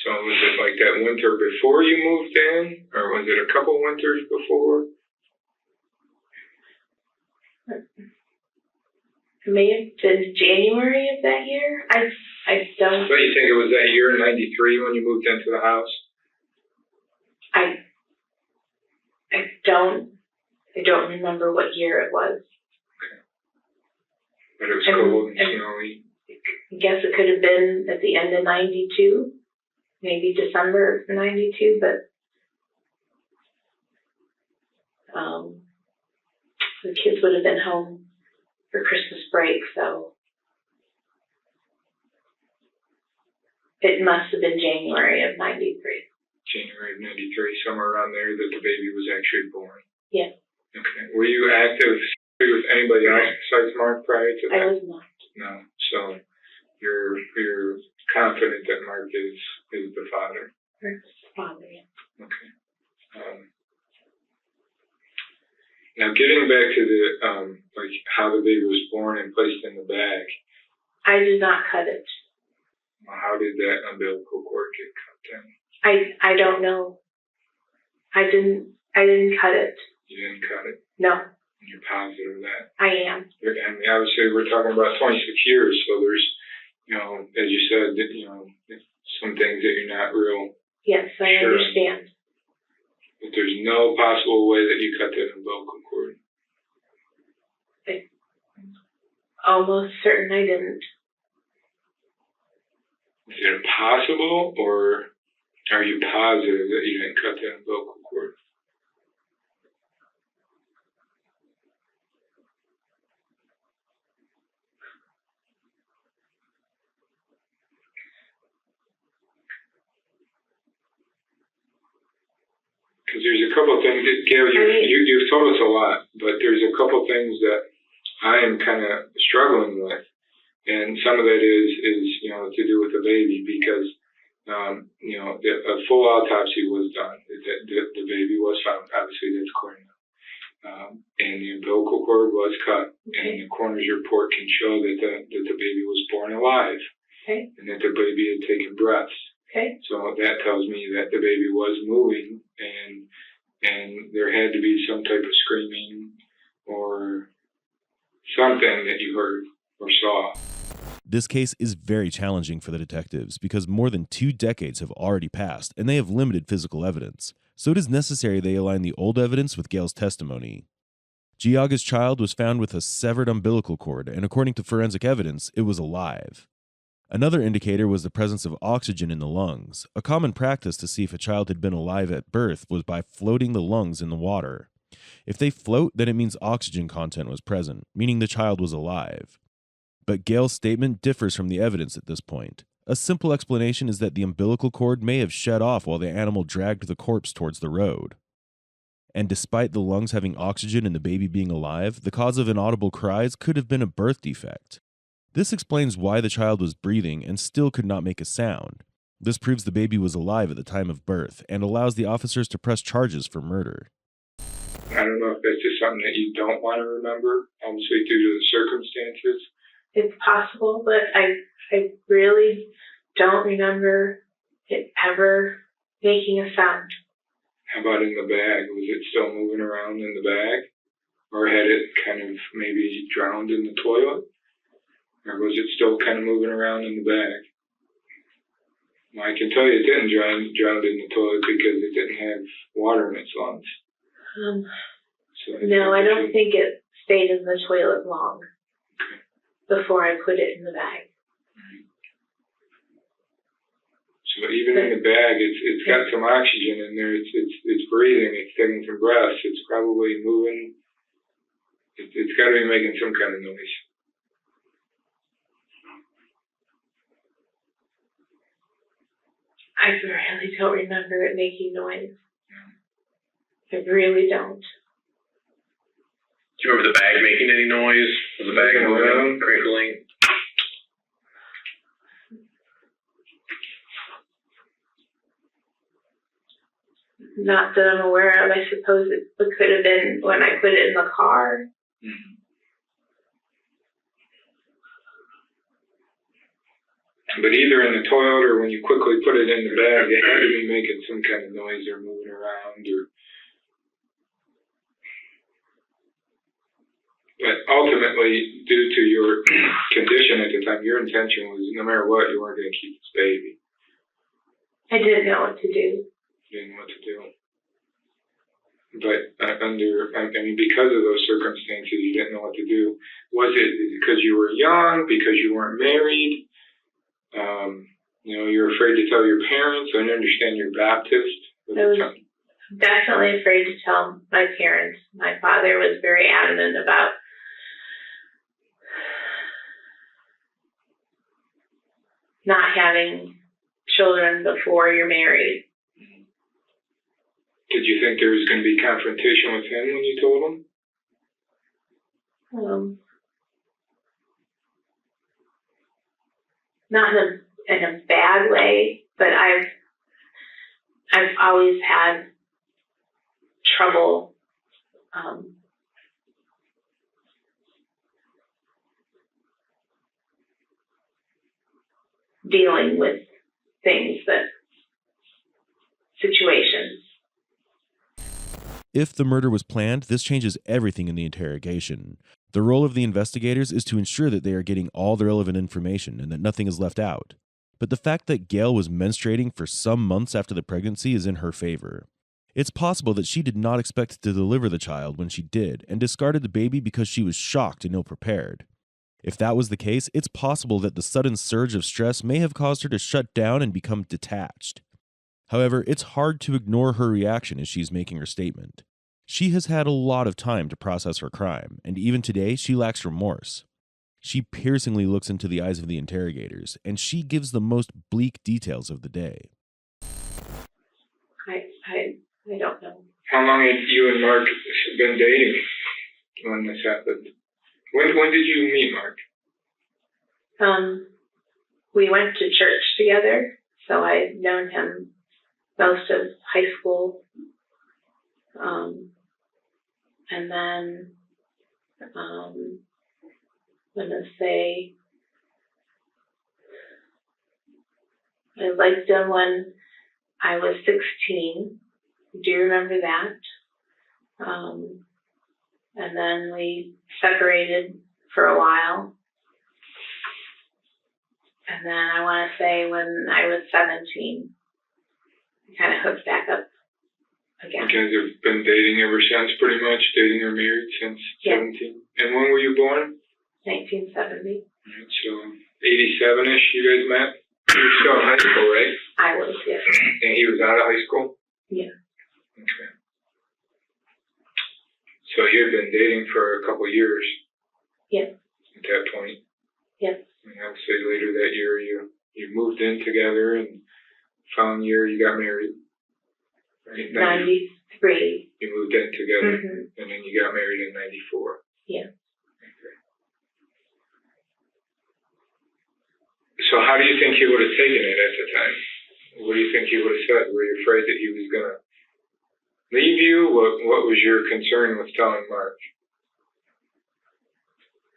So was it like that winter before you moved in, or was it a couple winters before? It may have been January of that year. I don't. So you think it was that year in '93 when you moved into the house? I don't remember what year it was. Okay. But it was cold and snowy. I guess it could have been at the end of '92, maybe December of '92, but the kids would have been home for Christmas break, so it must have been January of '93. January of '93, somewhere around there, that the baby was actually born. Yeah. Okay. Were you active with anybody else besides Mark prior to that? I was not. No. So you're confident that Mark is the father. Father, yeah. Okay. Now, getting back to the like how the baby was born and placed in the bag. I did not cut it. How did that umbilical cord get cut then? I don't know. I didn't cut it. You didn't cut it? No. You're positive of that? I am. I mean, obviously, we're talking about 26 years, so there's, as you said, some things that you're not real. Yes, I sure. understand. But there's no possible way that you cut that umbilical cord. I'm almost certain I didn't. Is it possible, or are you positive that you didn't cut that umbilical cord? Because there's a couple of things, Gail, you've told us a lot, but there's a couple of things that I am kind of struggling with. And some of that is to do with the baby because, a full autopsy was done. The baby was found. Obviously, that's clear now. And the umbilical cord was cut. Okay. And the coroner's report can show that the baby was born alive. Okay. And that the baby had taken breaths. Okay. So that tells me that the baby was moving and there had to be some type of screaming or something that you heard or saw. This case is very challenging for the detectives because more than 2 decades have already passed and they have limited physical evidence, so it is necessary they align the old evidence with Gail's testimony. Giaga's child was found with a severed umbilical cord, and according to forensic evidence, it was alive. Another indicator was the presence of oxygen in the lungs. A common practice to see if a child had been alive at birth was by floating the lungs in the water. If they float, then it means oxygen content was present, meaning the child was alive. But Gail's statement differs from the evidence at this point. A simple explanation is that the umbilical cord may have shed off while the animal dragged the corpse towards the road. And despite the lungs having oxygen and the baby being alive, the cause of inaudible cries could have been a birth defect. This explains why the child was breathing and still could not make a sound. This proves the baby was alive at the time of birth and allows the officers to press charges for murder. I don't know if that's just something that you don't want to remember, obviously due to the circumstances. It's possible, but I really don't remember it ever making a sound. How about in the bag? Was it still moving around in the bag? Or had it kind of maybe drowned in the toilet? Or was it still kind of moving around in the bag? Well, I can tell you it didn't drown in the toilet because it didn't have water in its lungs. No, I don't think it stayed in the toilet long before I put it in the bag. So even in the bag, it's got some oxygen in there. It's breathing. It's taking some breaths. It's probably moving. It's got to be making some kind of noise. I really don't remember it making noise. I really don't. Do you remember the bag making any noise? Was the bag moving, crinkling? Not that I'm aware of. I suppose it could have been when I put it in the car. Mm-hmm. But either in the toilet or when you quickly put it in the bag, it had to be making some kind of noise or moving around. But ultimately, due to your condition at the time, your intention was no matter what, you weren't going to keep this baby. I didn't know what to do. You didn't know what to do. But because of those circumstances, you didn't know what to do. Was it because you were young, because you weren't married? You're afraid to tell your parents. I understand you're Baptist. I was definitely afraid to tell my parents. My father was very adamant about not having children before you're married. Did you think there was going to be confrontation with him when you told him? Not in a bad way, but I've always had trouble dealing with situations. If the murder was planned, this changes everything in the interrogation. The role of the investigators is to ensure that they are getting all the relevant information and that nothing is left out. But the fact that Gail was menstruating for some months after the pregnancy is in her favor. It's possible that she did not expect to deliver the child when she did and discarded the baby because she was shocked and ill-prepared. If that was the case, it's possible that the sudden surge of stress may have caused her to shut down and become detached. However, it's hard to ignore her reaction as she's making her statement. She has had a lot of time to process her crime, and even today, she lacks remorse. She piercingly looks into the eyes of the interrogators, and she gives the most bleak details of the day. I don't know. How long had you and Mark been dating when this happened? When did you meet Mark? We went to church together, so I've known him most of high school. And then I'm going to say I liked him when I was 16. Do you remember that? And then we separated for a while. And then I want to say when I was 17, we kind of hooked back up again. You guys have been dating ever since, pretty much, dating or married since 17. And when were you born? 1970. So 87-ish you guys met? You were still in high school, right? I was, yes. And he was out of high school? Yeah. Okay. So you had been dating for a couple of years? Yes. At that point? Yes. And I would say later that year you moved in together, and following year you got married. Right? 93. You moved in together, Mm-hmm. and then you got married in 94. Yeah. Okay. So how do you think he would have taken it at the time? What do you think he would have said? Were you afraid that he was going to leave you? What was your concern with telling Mark?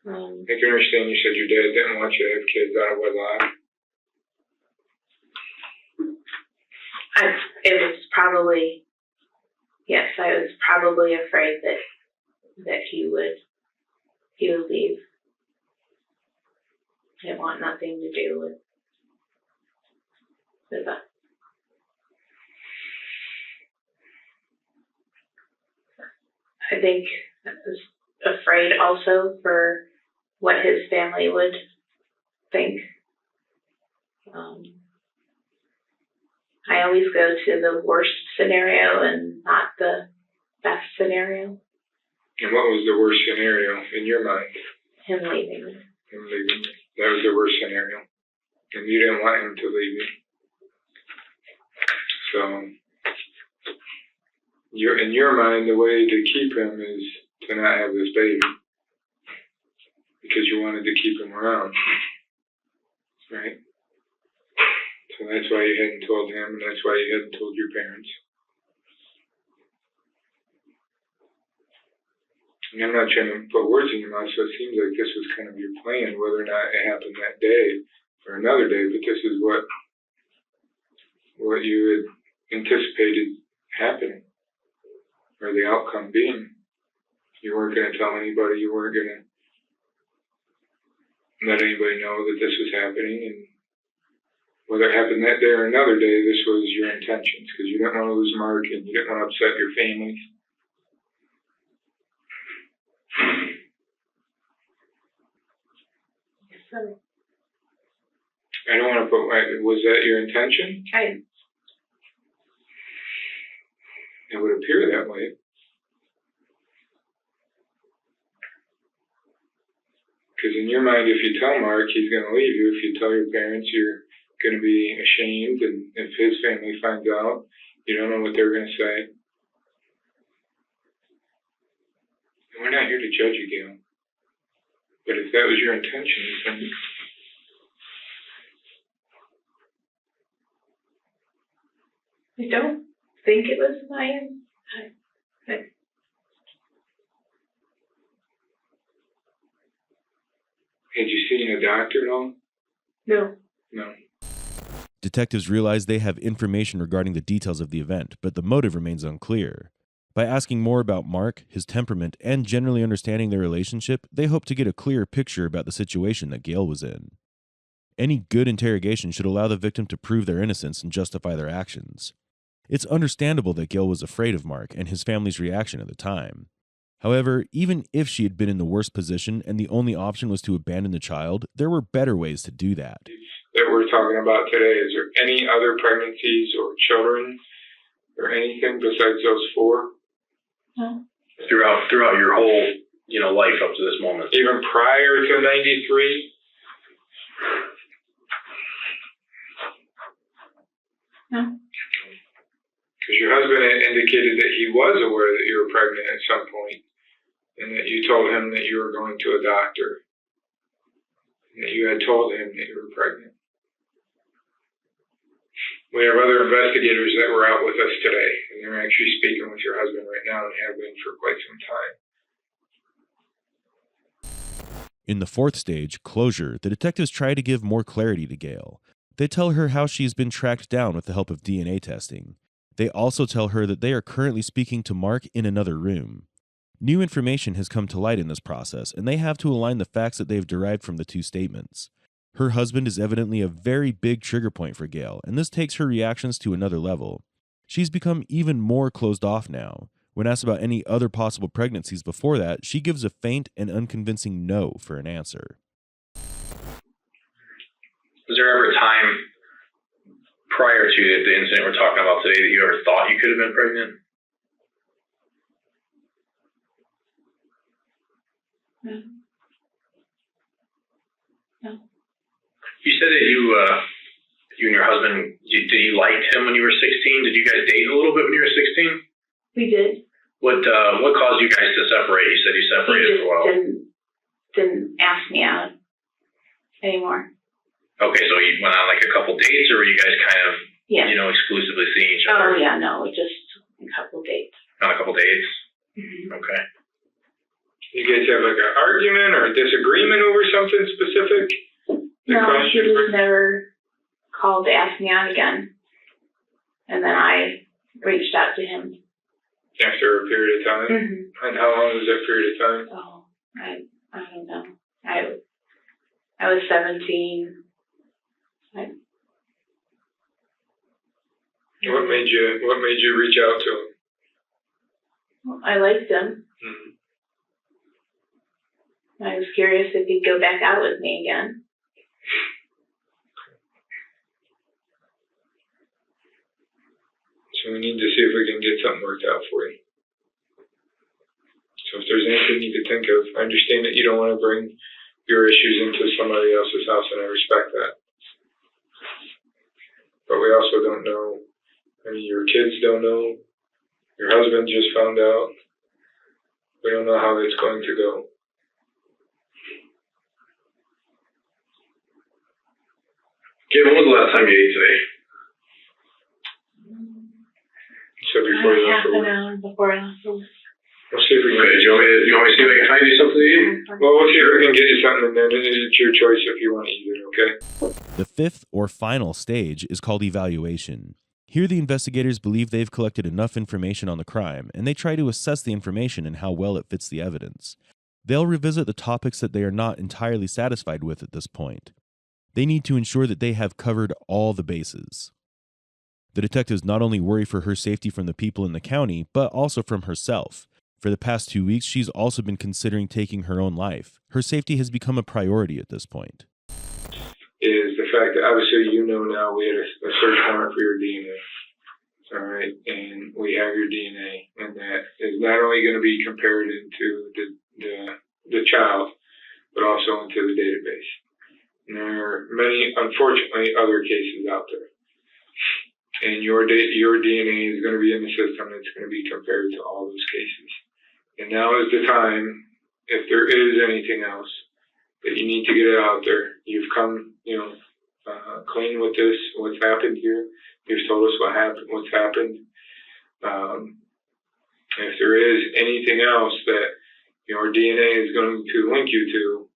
I can understand you said your dad didn't want you to have kids out of wedlock. It was probably, yes, I was probably afraid that he would leave. I didn't want nothing to do with that. I think I was afraid also for what his family would think. I always go to the worst scenario and not the best scenario. And what was the worst scenario in your mind? Him leaving. Him leaving. That was the worst scenario. And you didn't want him to leave you. So, in your mind, the way to keep him is to not have this baby because you wanted to keep him around, right? So that's why you hadn't told him, and that's why you hadn't told your parents. And I'm not trying to put words in your mouth, so it seems like this was kind of your plan, whether or not it happened that day or another day, but this is what you had anticipated happening, or the outcome being. You weren't going to tell anybody, you weren't going to let anybody know that this was happening, and whether it happened that day or another day, this was your intentions, because you didn't want to lose Mark and you didn't want to upset your families. I don't want to put, was that your intention? It would appear that way. Because in your mind, if you tell Mark, he's going to leave you. If you tell your parents, you're going to be ashamed. And if his family finds out, you don't know what they're going to say. And we're not here to judge you, Gail. But if that was your intention, then I don't think it was my. Had you seen a doctor at all? No. No. Detectives realize they have information regarding the details of the event, but the motive remains unclear. By asking more about Mark, his temperament, and generally understanding their relationship, they hope to get a clearer picture about the situation that Gail was in. Any good interrogation should allow the victim to prove their innocence and justify their actions. It's understandable that Gail was afraid of Mark and his family's reaction at the time. However, even if she had been in the worst position and the only option was to abandon the child, there were better ways to do that. That we're talking about today, is there any other pregnancies or children or anything besides those 4? No. Throughout your whole, life up to this moment. Even prior to 93? No. Because your husband had indicated that he was aware that you were pregnant at some point, and that you told him that you were going to a doctor, and that you had told him that you were pregnant. We have other investigators that were out with us today, and they're actually speaking with your husband right now and have been for quite some time. In the fourth stage, closure, the detectives try to give more clarity to Gail. They tell her how she's been tracked down with the help of DNA testing. They also tell her that they are currently speaking to Mark in another room. New information has come to light in this process, and they have to align the facts that they've derived from the two statements. Her husband is evidently a very big trigger point for Gail, and this takes her reactions to another level. She's become even more closed off now. When asked about any other possible pregnancies before that, she gives a faint and unconvincing no for an answer. Was there ever a time prior to the incident we're talking about today that you ever thought you could have been pregnant? No. No. You said that you and your husband, did you like him when you were 16? Did you guys date a little bit when you were 16? We did. What caused you guys to separate? You said you separated for a while. Didn't ask me out anymore. Okay, so you went on like a couple dates, or were you guys kind of, exclusively seeing each other? Oh, yeah, no, just a couple dates. On a couple dates? Mm-hmm. Okay. You guys have like an argument or a disagreement over something specific? No, she just never called to ask me out again. And then I reached out to him. After a period of time? Mm-hmm. And how long was that period of time? Oh, I don't know. I was 17. What made you reach out to him? Well, I liked him. Mm-hmm. I was curious if he'd go back out with me again. So we need to see if we can get something worked out for you. So if there's anything you could think of, I understand that you don't want to bring your issues into somebody else's house, and I respect that. But we also don't know, your kids don't know, your husband just found out. We don't know how it's going to go. Gail, when was the last time you ate today? So before you left half for an work. hour before I left for work. We'll see if we can. Okay, do you want me to see if I can find you something to eat? Well, we'll see if we can get you something, and then it's your choice if you want to eat it, okay? The fifth or final stage is called evaluation. Here, the investigators believe they've collected enough information on the crime, and they try to assess the information and how well it fits the evidence. They'll revisit the topics that they are not entirely satisfied with at this point. They need to ensure that they have covered all the bases. The detectives not only worry for her safety from the people in the county, but also from herself. For the past 2 weeks, she's also been considering taking her own life. Her safety has become a priority at this point. Is the fact that obviously you know now we had a search warrant for your DNA. All right, and we have your DNA, and that is not only going to be compared into the child, but also into the database. And there are many, unfortunately, other cases out there. And your DNA is going to be in the system. It's going to be compared to all those cases. And now is the time, if there is anything else that you need to get it out there. You've come, clean with this, what's happened here. You've told us what's happened. If there is anything else that your DNA is going to link you to,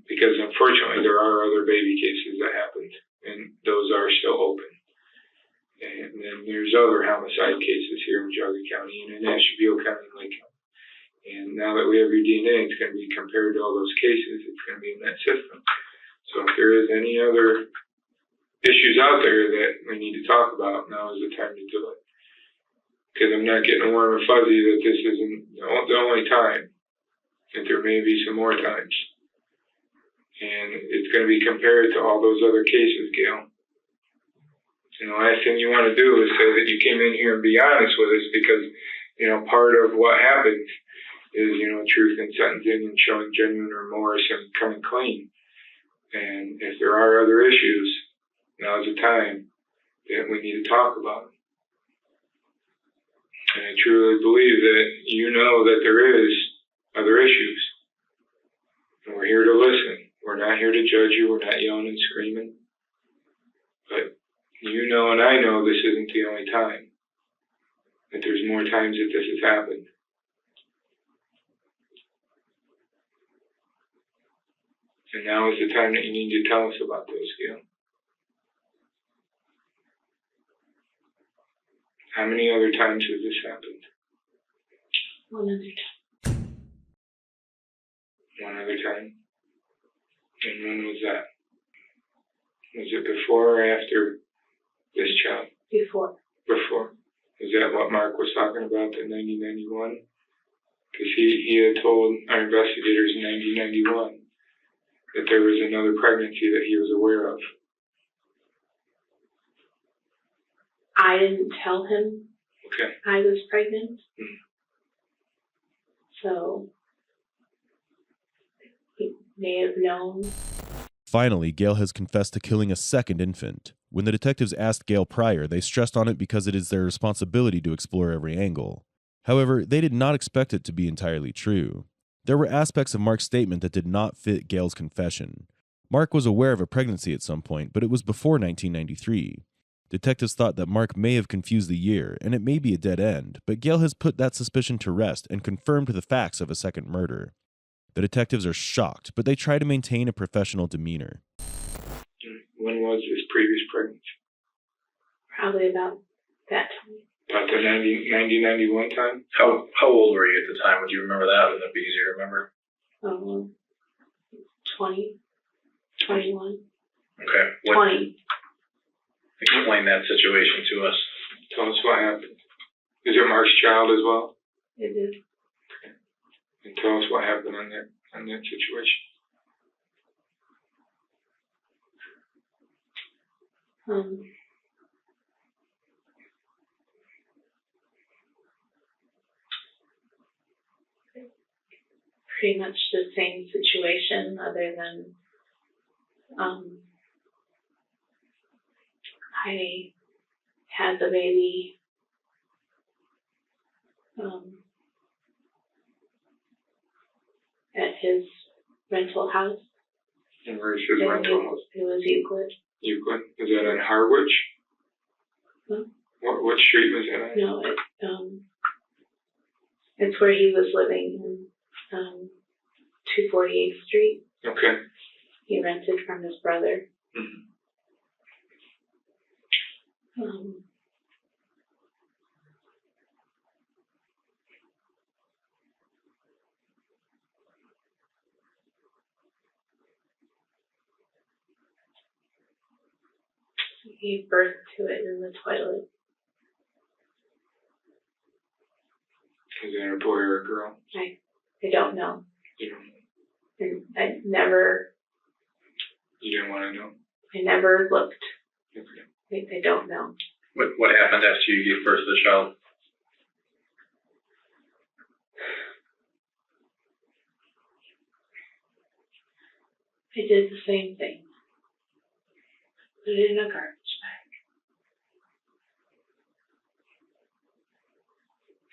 because unfortunately there are other baby cases that happened, and those are still open. And then there's other homicide cases here in Geauga County and in Asheville County, Lake County. And now that we have your DNA, it's going to be compared to all those cases. It's going to be in that system. So if there is any other issues out there that we need to talk about, now is the time to do it. Because I'm not getting warm and fuzzy that this isn't the only time. That there may be some more times. And it's going to be compared to all those other cases, Gail. And the last thing you want to do is say that you came in here and be honest with us because, part of what happened is, truth in sentencing and showing genuine remorse and coming clean. And if there are other issues, now's the time that we need to talk about them. And I truly believe that you know that there is other issues. And we're here to listen. We're not here to judge you. We're not yelling and screaming. But you know and I know this isn't the only time. That there's more times that this has happened. And now is the time that you need to tell us about those, Gail. How many other times has this happened? One other time. One other time? And when was that? Was it before or after this child? Before. Before. Is that what Mark was talking about in 1991? Because he had told our investigators in 1991 that there was another pregnancy that he was aware of. I didn't tell him I was pregnant. So he may have known. Finally, Gail has confessed to killing a second infant. When the detectives asked Gail prior, they stressed on it because it is their responsibility to explore every angle. However, they did not expect it to be entirely true. There were aspects of Mark's statement that did not fit Gail's confession. Mark was aware of a pregnancy at some point, but it was before 1993. Detectives thought that Mark may have confused the year, and it may be a dead end, but Gail has put that suspicion to rest and confirmed the facts of a second murder. The detectives are shocked, but they try to maintain a professional demeanor. When was this previous pregnancy? Probably about that time. About the 1991 time? How old were you at the time? Would you remember that? Would that be easier to remember? 20, 21. Okay. 20. Explain that situation to us. Tell us what happened. Is it Mark's child as well? It is. And tell us what happened on that situation. Pretty much the same situation, other than I had the baby at his rental house. And where's his rental house? It was Euclid. Euclid? Is that in Harwich? Huh? What street was that on? No, it's where he was living, 248th Street. Okay. He rented from his brother. He gave birth to it in the toilet. Is that a boy or a girl? I don't know. You don't know. And I never. You didn't want to know? I never looked. Okay. I don't know. What happened after you gave birth to the child? I did the same thing. Put it in a garbage bag.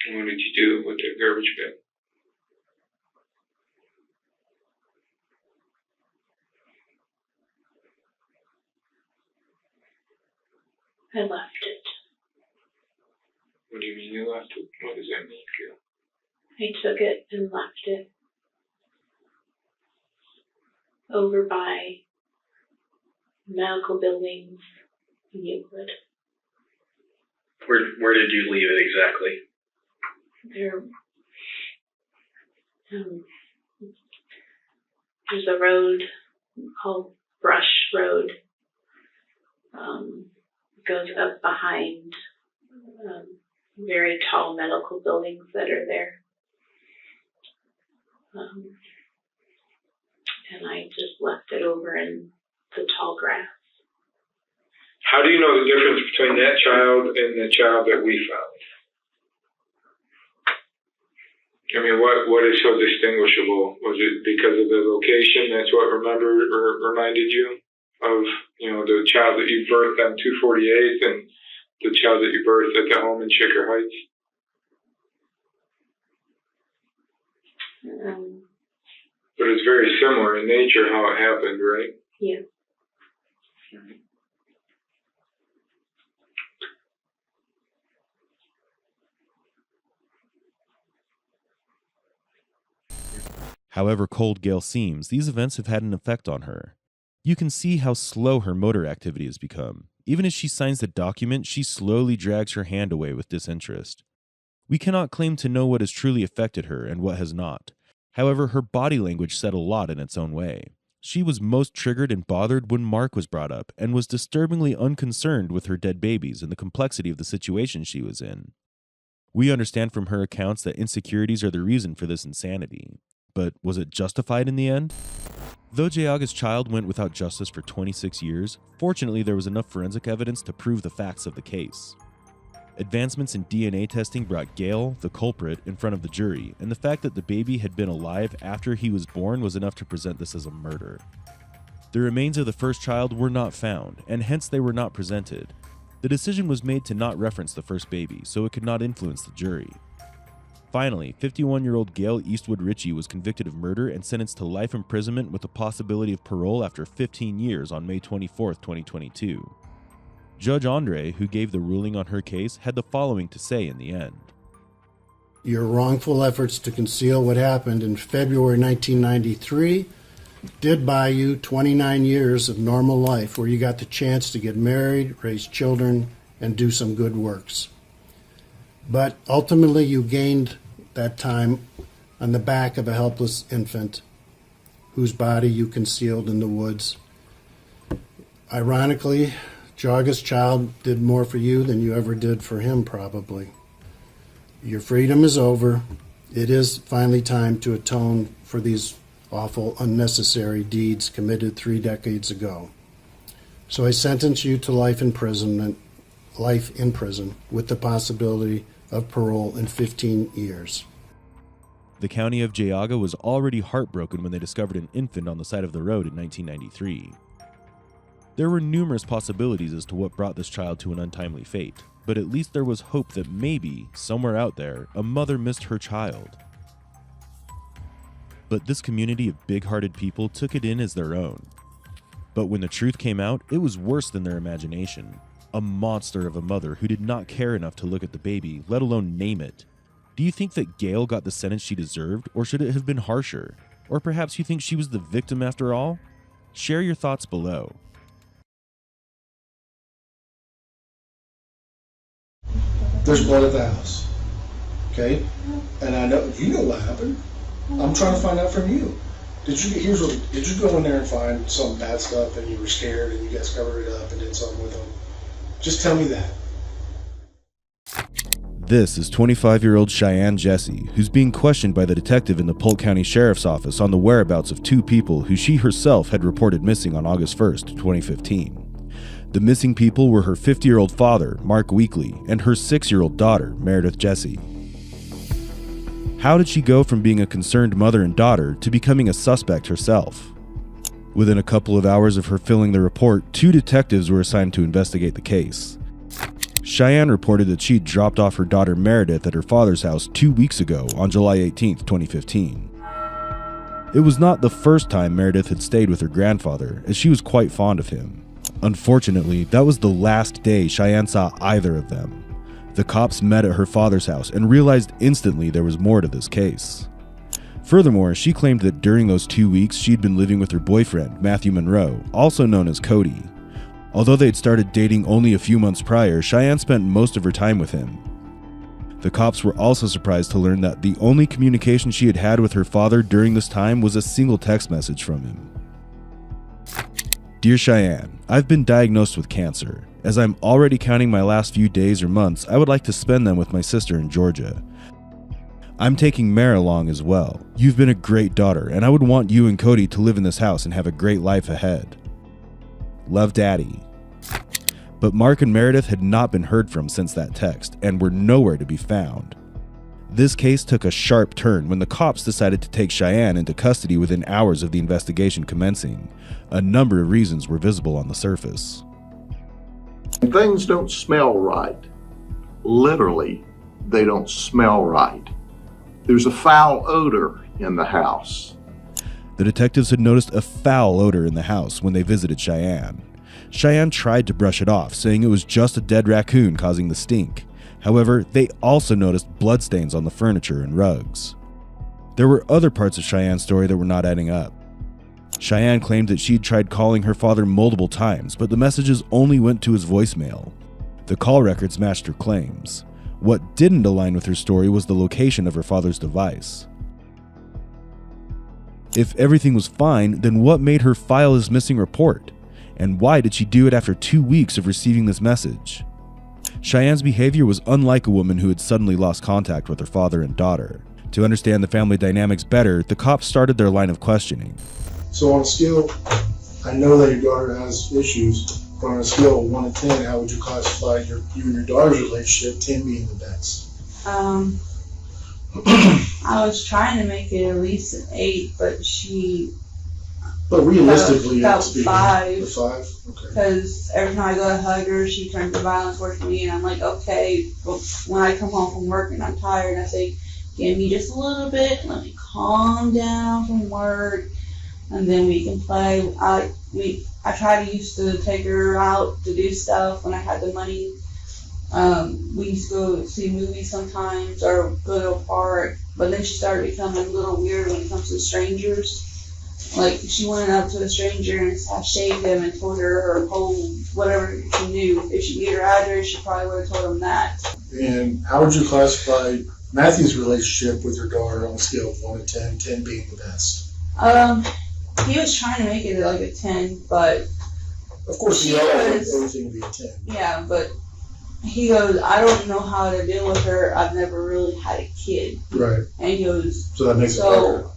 And what did you do with the garbage bag? I left it. What do you mean you left it? What does that mean, Gail? I took it and left it over by medical buildings in Euclid. Where did you leave it exactly? There's a road called Brush Road. Goes up behind very tall medical buildings that are there. And I just left it over in the tall grass. How do you know the difference between that child and the child that we found? I mean, what is so distinguishable? Was it because of the location? That's what reminded you of, the child that you birthed on 248th and the child that you birthed at the home in Shaker Heights? But it's very similar in nature how it happened, right? Yeah. However cold Gail seems, these events have had an effect on her. You can see how slow her motor activity has become. Even as she signs the document, she slowly drags her hand away with disinterest. We cannot claim to know what has truly affected her and what has not. However, her body language said a lot in its own way. She was most triggered and bothered when Mark was brought up and was disturbingly unconcerned with her dead babies and the complexity of the situation she was in. We understand from her accounts that insecurities are the reason for this insanity. But was it justified in the end? Though Jayaga's child went without justice for 26 years, fortunately there was enough forensic evidence to prove the facts of the case. Advancements in DNA testing brought Gail, the culprit, in front of the jury, and the fact that the baby had been alive after he was born was enough to present this as a murder. The remains of the first child were not found, and hence they were not presented. The decision was made to not reference the first baby, so it could not influence the jury. Finally, 51-year-old Gail Eastwood Ritchie was convicted of murder and sentenced to life imprisonment with the possibility of parole after 15 years on May 24, 2022. Judge Andre, who gave the ruling on her case, had the following to say in the end. Your wrongful efforts to conceal what happened in February 1993 did buy you 29 years of normal life where you got the chance to get married, raise children, and do some good works. But ultimately you gained that time on the back of a helpless infant whose body you concealed in the woods. Ironically, Jayaga's child did more for you than you ever did for him, probably. Your freedom is over. It is finally time to atone for these awful, unnecessary deeds committed 3 decades ago. So I sentence you to life in prison with the possibility of parole in 15 years. The county of Jayaga was already heartbroken when they discovered an infant on the side of the road in 1993. There were numerous possibilities as to what brought this child to an untimely fate, but at least there was hope that maybe, somewhere out there, a mother missed her child. But this community of big-hearted people took it in as their own. But when the truth came out, it was worse than their imagination. A monster of a mother who did not care enough to look at the baby, let alone name it. Do you think that Gail got the sentence she deserved, or should it have been harsher? Or perhaps you think she was the victim after all? Share your thoughts below. There's blood at the house, okay? And I know, you know what happened. I'm trying to find out from you. Did you go in there and find some bad stuff and you were scared and you guys covered it up and did something with them? Just tell me that. This is 25-year-old Cheyenne Jesse, who's being questioned by the detective in the Polk County Sheriff's Office on the whereabouts of two people who she herself had reported missing on August 1st, 2015. The missing people were her 50-year-old father, Mark Weekly, and her 6-year-old daughter, Meredith Jesse. How did she go from being a concerned mother and daughter to becoming a suspect herself? Within a couple of hours of her filling the report, 2 detectives were assigned to investigate the case. Cheyenne reported that she'd dropped off her daughter Meredith at her father's house 2 weeks ago on July 18, 2015. It was not the first time Meredith had stayed with her grandfather, as she was quite fond of him. Unfortunately, that was the last day Cheyenne saw either of them. The cops met at her father's house and realized instantly there was more to this case. Furthermore, she claimed that during those 2 weeks she'd been living with her boyfriend, Matthew Monroe, also known as Cody. Although they'd started dating only a few months prior, Cheyenne spent most of her time with him. The cops were also surprised to learn that the only communication she had had with her father during this time was a single text message from him. Dear Cheyenne, I've been diagnosed with cancer. As I'm already counting my last few days or months, I would like to spend them with my sister in Georgia. I'm taking Mare along as well. You've been a great daughter, and I would want you and Cody to live in this house and have a great life ahead. Love, Daddy. But Mark and Meredith had not been heard from since that text, and were nowhere to be found. This case took a sharp turn when the cops decided to take Cheyenne into custody within hours of the investigation commencing. A number of reasons were visible on the surface. Things don't smell right. Literally, they don't smell right. There's a foul odor in the house. The detectives had noticed a foul odor in the house when they visited Cheyenne. Cheyenne tried to brush it off, saying it was just a dead raccoon causing the stink. However, they also noticed bloodstains on the furniture and rugs. There were other parts of Cheyenne's story that were not adding up. Cheyenne claimed that she'd tried calling her father multiple times, but the messages only went to his voicemail. The call records matched her claims. What didn't align with her story was the location of her father's device. If everything was fine, then what made her file this missing report? And why did she do it after 2 weeks of receiving this message? Cheyenne's behavior was unlike a woman who had suddenly lost contact with her father and daughter. To understand the family dynamics better, the cops started their line of questioning. So on a scale, I know that your daughter has issues, but on a scale of 1 to 10, how would you classify you and your daughter's relationship, 10 being the best? I was trying to make it at least an 8, but she... But realistically, about it's 5. 5? Okay. Because every time I go to hug her, she turns to violence towards me, and I'm like, okay. But when I come home from work and I'm tired, I say, give me just a little bit, let me calm down from work, and then we can play. I used to take her out to do stuff when I had the money. We used to go see movies sometimes or go to a park, but then she started becoming a little weird when it comes to strangers. Like, she went up to a stranger and shaved him and told her her whole, whatever she knew. If she knew her address, she probably would have told him that. And how would you classify Matthew's relationship with your daughter on a scale of 1 to 10, 10 being the best? He was trying to make it like a 10, but... Of course, you don't want everything to be a 10. Yeah, but he goes, I don't know how to deal with her. I've never really had a kid. Right. And he goes... So that makes it better.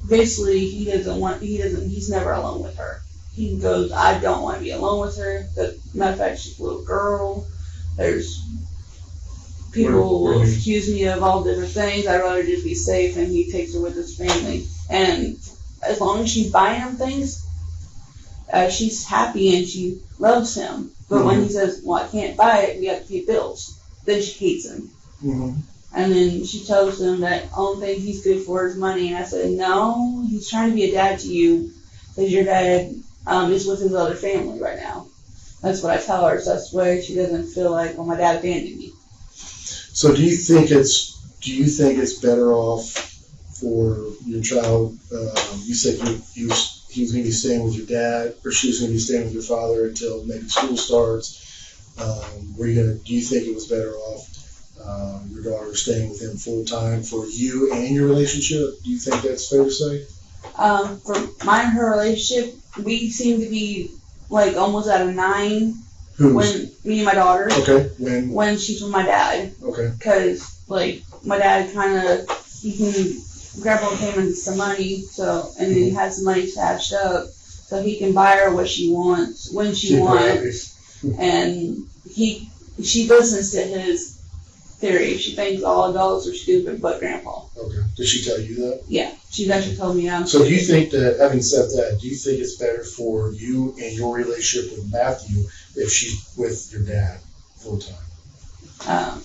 Basically, he's never alone with her. He goes, I don't want to be alone with her. Matter of fact, she's a little girl. There's people will accuse me of all different things. I'd rather just be safe, and he takes her with his family. And as long as she's buying him things, she's happy and she loves him. But when he says, well, I can't buy it, we have to pay bills, then she hates him. And then she tells him that only thing he's good for is money. And I said, no, he's trying to be a dad to you because your dad is with his other family right now. That's what I tell her. So that's why she doesn't feel like, well, my dad abandoned me. So do you think it's better off for your child? You said he was going to be staying with your dad, or she was going to be staying with your father until maybe school starts. Do you think it was better off your daughter staying with him full time for you and your relationship? Do you think that's fair to say? For mine and her relationship, we seem to be like almost at a 9. When me and my daughter. Okay. When she's with my dad. Okay. Because like my dad he can grab on him and some money, and then he has the money stashed up, so he can buy her what she wants when she wants, and she listens to his theory. She thinks all adults are stupid but Grandpa. Okay. Did she tell you that? Yeah, she's actually told me I'm So do you stupid. think that, having said that, do you think it's better for you and your relationship with Matthew if she's with your dad full time?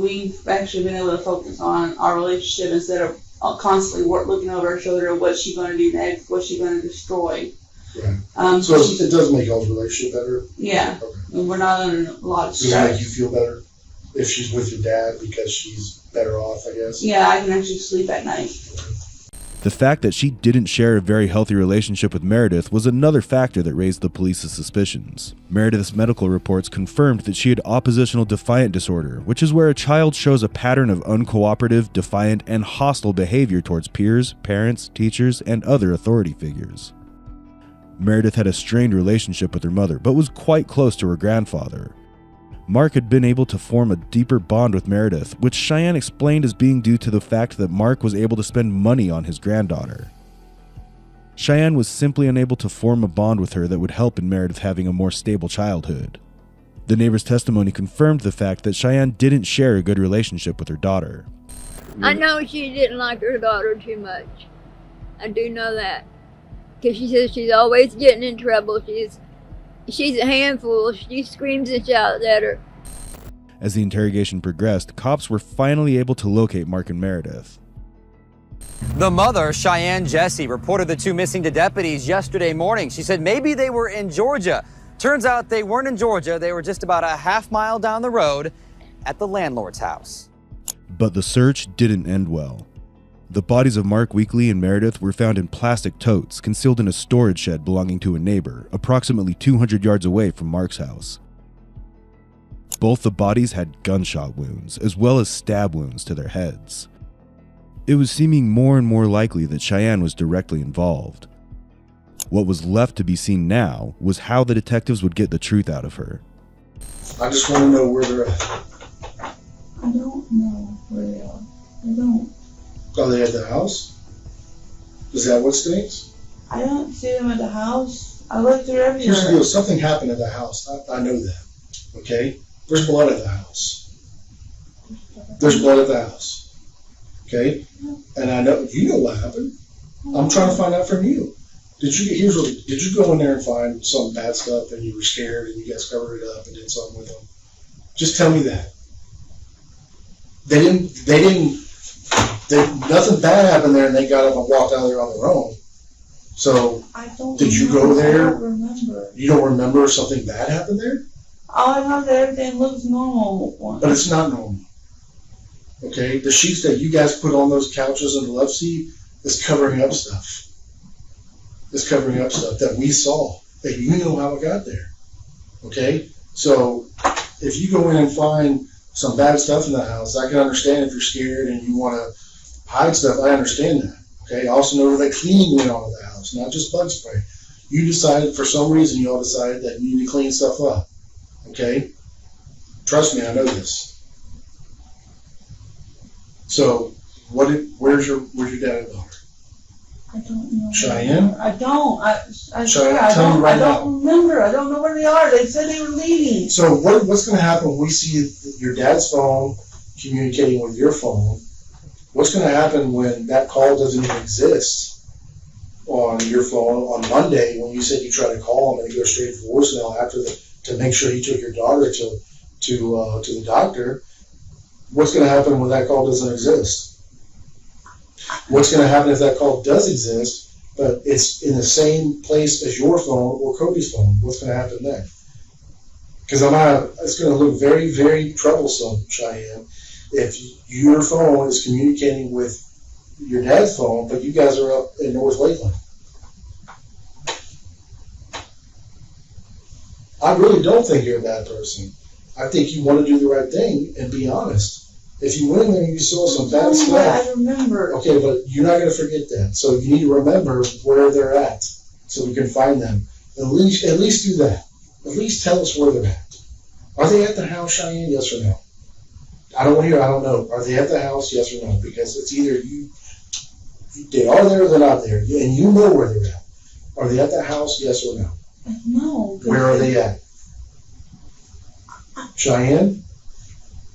We've actually been able to focus on our relationship instead of constantly looking over our shoulder at what's she going to do next, what's she going to destroy. Right. So it does make y'all's relationship better? Yeah. Okay. And we're not under a lot of stress. Does it make you feel better if she's with your dad because she's better off, I guess? Yeah, I can actually sleep at night. The fact that she didn't share a very healthy relationship with Meredith was another factor that raised the police's suspicions. Meredith's medical reports confirmed that she had oppositional defiant disorder, which is where a child shows a pattern of uncooperative, defiant, and hostile behavior towards peers, parents, teachers, and other authority figures. Meredith had a strained relationship with her mother, but was quite close to her grandfather. Mark had been able to form a deeper bond with Meredith, which Cheyenne explained as being due to the fact that Mark was able to spend money on his granddaughter. Cheyenne was simply unable to form a bond with her that would help in Meredith having a more stable childhood. The neighbor's testimony confirmed the fact that Cheyenne didn't share a good relationship with her daughter. I know she didn't like her daughter too much. I do know that. Because she says she's always getting in trouble. She's a handful. She screams and shouts at her. As the interrogation progressed, cops were finally able to locate Mark and Meredith. The mother, Cheyenne Jesse, reported the two missing to deputies yesterday morning. She said maybe they were in Georgia. Turns out they weren't in Georgia. They were just about a half-mile down the road at the landlord's house. But the search didn't end well. The bodies of Mark Weekly and Meredith were found in plastic totes concealed in a storage shed belonging to a neighbor, approximately 200 yards away from Mark's house. Both the bodies had gunshot wounds, as well as stab wounds to their heads. It was seeming more and more likely that Cheyenne was directly involved. What was left to be seen now was how the detectives would get the truth out of her. I just want to know where they're at. I don't know where they are. I don't. Are they at the house? Is that what stinks? I don't see them at the house. I looked through everywhere. Here's the deal. Something happened at the house. I know that. Okay? There's blood at the house. There's blood at the house. Okay? And I know, you know what happened. I'm trying to find out from you. Did you go in there and find some bad stuff and you were scared and you guys covered it up and did something with them? Just tell me that. Nothing bad happened there and they got up and walked out of there on their own. So, did you go there? I don't remember. You don't remember if something bad happened there? All I know that everything looks normal. But it's not normal. Okay? The sheets that you guys put on those couches in the love seat is covering up stuff. It's covering up stuff that we saw, that you know how it got there. Okay? So, if you go in and find some bad stuff in the house, I can understand if you're scared and you want to hide stuff. I understand that. Okay? I also know that cleaning went on in the house, not just bug spray. You decided, for some reason, you all decided that you need to clean stuff up. Okay? Trust me, I know this. So, where's your dad and daughter? I don't know. Cheyenne? I don't. I Cheyenne, swear, tell me right I don't remember. I don't know where they are. They said they were leaving. So what's going to happen when we see your dad's phone communicating with your phone? What's going to happen when that call doesn't even exist on your phone on Monday when you said you tried to call him and it goes straight to voicemail to make sure he took your daughter to the doctor? What's going to happen when that call doesn't exist? What's going to happen if that call does exist, but it's in the same place as your phone or Cody's phone? What's going to happen then? Because it's going to look very, very troublesome, Cheyenne, if your phone is communicating with your dad's phone, but you guys are up in North Lakeland. I really don't think you're a bad person. I think you want to do the right thing and be honest. If you went in there and you saw some bad stuff. I remember. Okay, but you're not going to forget that. So you need to remember where they're at so we can find them. At least do that. At least tell us where they're at. Are they at the house, Cheyenne? Yes or no? I don't want to hear, I don't know. Are they at the house? Yes or no? Because it's either they are there or they're not there. And you know where they're at. Are they at the house? Yes or no? No. Where are they at? Cheyenne?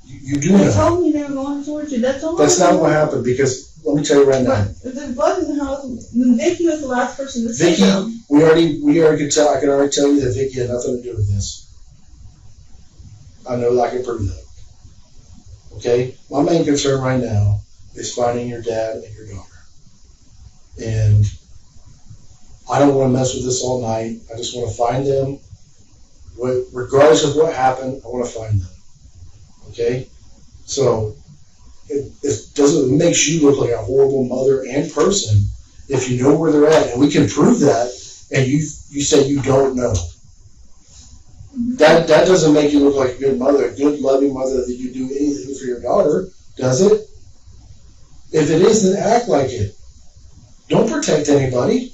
You do know. They told me they were going to Georgia. That's all. That's not what happened because, let me tell you right now. If there was in the house, Vicky was the last person to say Vicky, them. we already could tell, I can already tell you that Vicky had nothing to do with this. I know that I can prove that. Okay? My main concern right now is finding your dad and your daughter. And I don't want to mess with this all night. I just want to find them. Regardless of what happened, I want to find them. Okay? So, it makes you look like a horrible mother and person if you know where they're at. And we can prove that, and you say you don't know. That doesn't make you look like a good mother, a good loving mother that you do anything for your daughter, does it? If it is, then act like it. Don't protect anybody.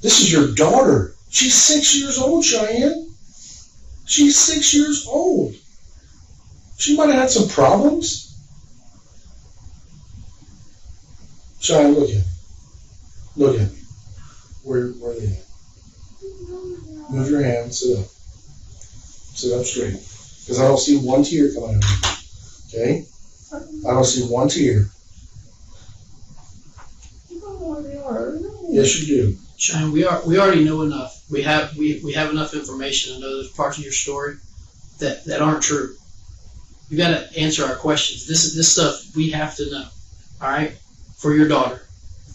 This is your daughter. She's 6 years old, Cheyenne. She's 6 years old. She might have had some problems. Cheyenne, look at me. Look at me. Where are they at? Move your hand, sit up. Sit up straight. Because I don't see one tear coming out of you. Okay? I don't see one tear. Yes, you do. Cheyenne, we already know enough. We have enough information. I know there's parts of your story that aren't true. You got to answer our questions. This stuff we have to know. All right, for your daughter.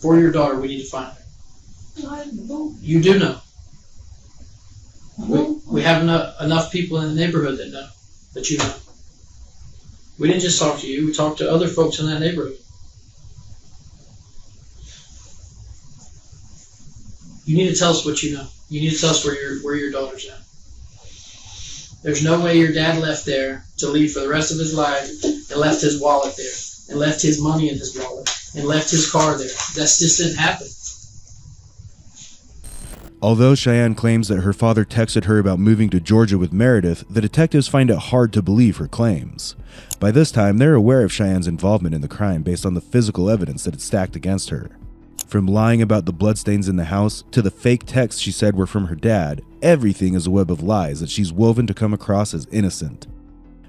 For your daughter, we need to find her. You do know. We have enough people in the neighborhood that know that you know. We didn't just talk to you. We talked to other folks in that neighborhood. You need to tell us what you know. You need to tell us where your daughter's at. There's no way your dad left there to leave for the rest of his life and left his wallet there and left his money in his wallet and left his car there. That just didn't happen. Although Cheyenne claims that her father texted her about moving to Georgia with Meredith, the detectives find it hard to believe her claims. By this time, they're aware of Cheyenne's involvement in the crime based on the physical evidence that had stacked against her. From lying about the bloodstains in the house to the fake texts she said were from her dad, everything is a web of lies that she's woven to come across as innocent.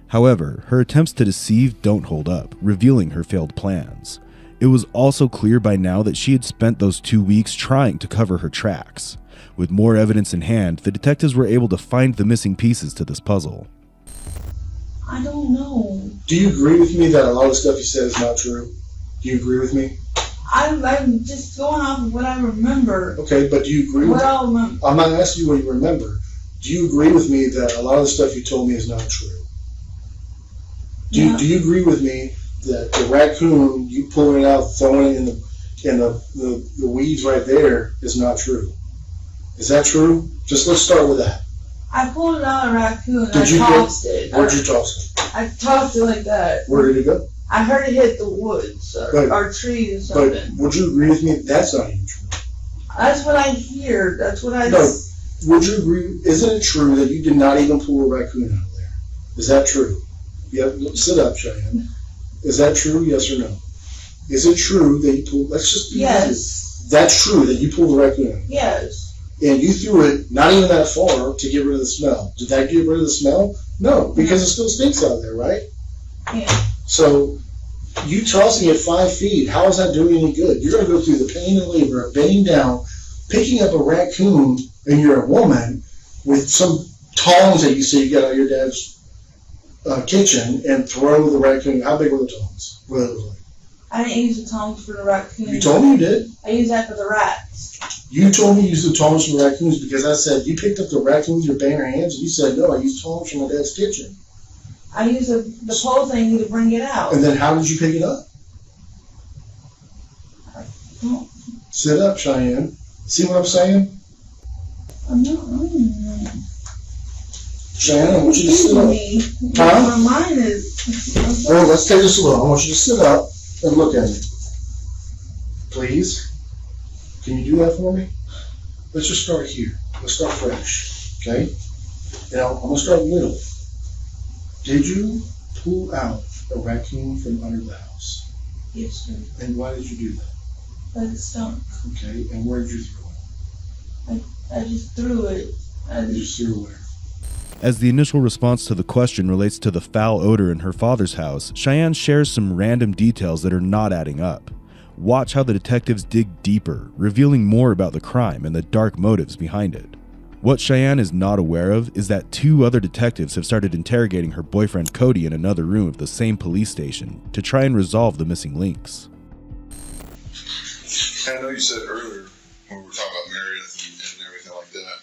However, her attempts to deceive don't hold up, revealing her failed plans. It was also clear by now that she had spent those 2 weeks trying to cover her tracks. With more evidence in hand, the detectives were able to find the missing pieces to this puzzle. I don't know. Do you agree with me that a lot of stuff you said is not true? Do you agree with me? I'm just going off of what I remember. Okay, but do you agree with me? I'm not asking you what you remember. Do you agree with me that a lot of the stuff you told me is not true? Do you agree with me that the raccoon, you pulling it out, throwing it in the weeds right there is not true? Is that true? Just let's start with that. I pulled out a raccoon and I tossed it. Where'd you toss it? I tossed it like that. Where did it go? I heard it hit the woods or trees or something. But would you agree with me that's not even true? That's what I hear. That's what I... No. Would you agree? Isn't it true that you did not even pull a raccoon out of there? Is that true? Yeah, sit up, Cheyenne. Is that true, yes or no? Is it true that you pulled... Let's just be Yes. That's true that you pulled the raccoon out? Yes. And you threw it not even that far to get rid of the smell. Did that get rid of the smell? No, because it still stinks out there, right? Yeah. So, you tossing it 5 feet, how is that doing any good? You're going to go through the pain and labor of bending down, picking up a raccoon, and you're a woman with some tongs that you say you got out of your dad's kitchen and throw the raccoon. How big were the tongs? What it was like? I didn't use the tongs for the raccoons. You told me you did. I used that for the rats. You told me you used the tongs for the raccoons because I said you picked up the raccoon with your bare hands, and you said, no, I used tongs from my dad's kitchen. I used the pole thing to bring it out. And then how did you pick it up? Sit up, Cheyenne. See what I'm saying? I'm not. Cheyenne, I want you to sit up. Huh? My mind is. Well, let's take this slow. I want you to sit up and look at me. Please? Can you do that for me? Let's just start here. Let's start fresh. Okay? Now, I'm going to start little. Did you pull out a raccoon from under the house? Yes, sir. And why did you do that? But it stunk. Okay, and where did you throw it? I just threw it. You just threw it where? As the initial response to the question relates to the foul odor in her father's house, Cheyenne shares some random details that are not adding up. Watch how the detectives dig deeper, revealing more about the crime and the dark motives behind it. What Cheyenne is not aware of is that 2 other detectives have started interrogating her boyfriend Cody in another room of the same police station to try and resolve the missing links. I know you said earlier when we were talking about Meredith and everything like that,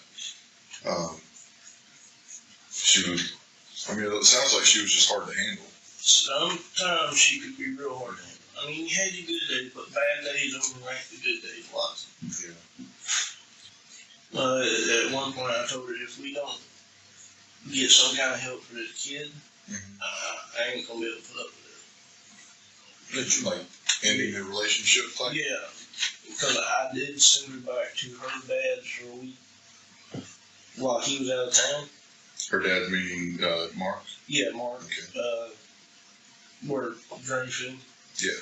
she was, I mean, it sounds like she was just hard to handle. Sometimes she could be real hard to handle. I mean, you had your good days, but bad days overrank the good days lots. Yeah. At one point I told her if we don't get some kind of help for this kid, I ain't gonna be able to put up with it. Like ending the relationship type? Yeah, because I did send her back to her dad's for a week while he was out of town. Her dad meaning Mark? Yeah, Mark. Okay. Where Greenfield. Yeah.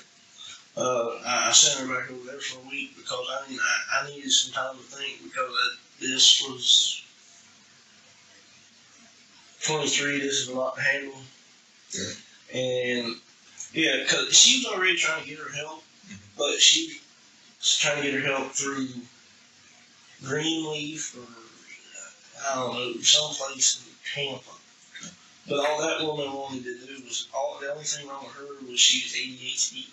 I sent her back over there for a week because I needed some time to think because this was 23. This is a lot to handle. Yeah. And yeah, because she was already trying to get her help, but she was trying to get her help through Greenleaf or I don't know, someplace in Tampa. But all that woman wanted to do was the only thing wrong with her was she was ADHD.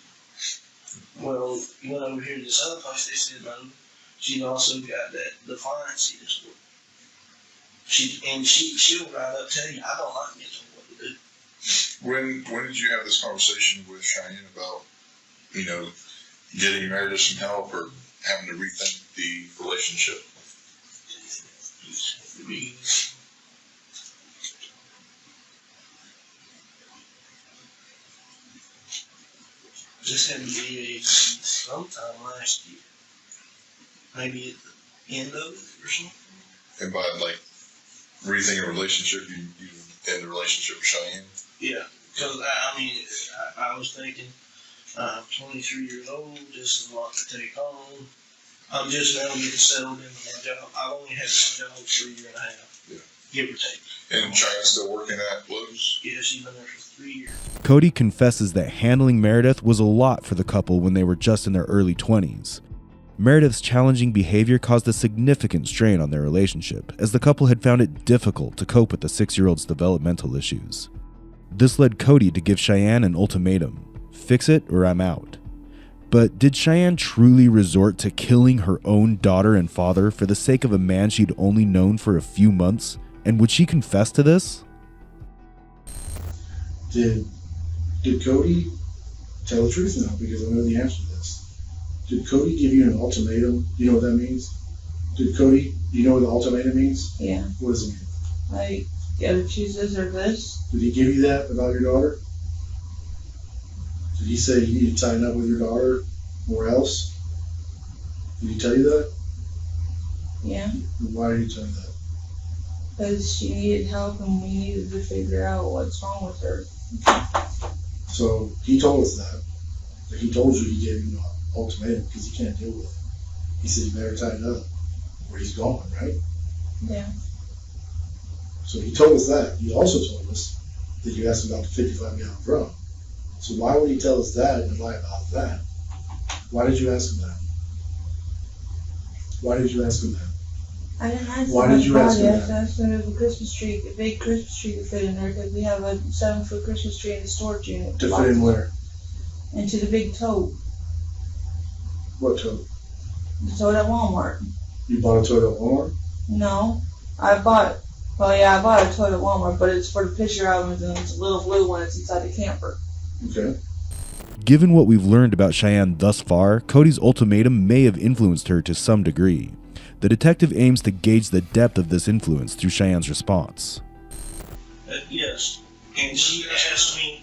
Well, you went over here to this other place, they said no. She's also got that defiance disorder. She'll right up tell you, I don't like me told what to do. When did you have this conversation with Cheyenne about, getting married to some help or having to rethink the relationship? This had to be sometime last year. Maybe at the end of it or something. And by rethinking a relationship, you end the relationship with Cheyenne? Yeah, because I was thinking, I'm 23 years old, this is a lot to take on. I'm just now getting settled into my job. I've only had my job for a year and a half, give or take. And Cheyenne's still working at Lowe's? Yeah, she's been there for 3 years. Cody confesses that handling Meredith was a lot for the couple when they were just in their early 20s. Meredith's challenging behavior caused a significant strain on their relationship, as the couple had found it difficult to cope with the 6-year-old's developmental issues. This led Cody to give Cheyenne an ultimatum: fix it or I'm out. But did Cheyenne truly resort to killing her own daughter and father for the sake of a man she'd only known for a few months? And would she confess to this? Did Cody tell the truth now? Because I know the answer to this. Did Cody give you an ultimatum? Do you know what that means? Do you know what the ultimatum means? Yeah. What does it mean? Like, you either choose this or this. Did he give you that about your daughter? Did he say you need to tighten up with your daughter or else? Did he tell you that? Yeah. Why did he tell you that? Because she needed help and we needed to figure out what's wrong with her. So he told us that. But he told you he gave you an ultimatum because he can't deal with it. He said you better tighten up or he's gone, right? Yeah. So he told us that. He also told us that you asked about the 55-gallon drum. So why would he tell us that and lie about that? Why did you ask him that? Why did you ask him that? I didn't ask Why about did you the ask body. him I that? asked him if a Christmas tree, a big Christmas tree to fit in there because we have a 7-foot Christmas tree in the storage unit. To fit in where? Into the big tote. What tote? The tote at Walmart. You bought a tote at Walmart? No, I bought a tote at Walmart, but it's for the picture albums and it's a little blue one that's inside the camper. Okay. Given what we've learned about Cheyenne thus far, Cody's ultimatum may have influenced her to some degree. The detective aims to gauge the depth of this influence through Cheyenne's response. Yes, and she asked me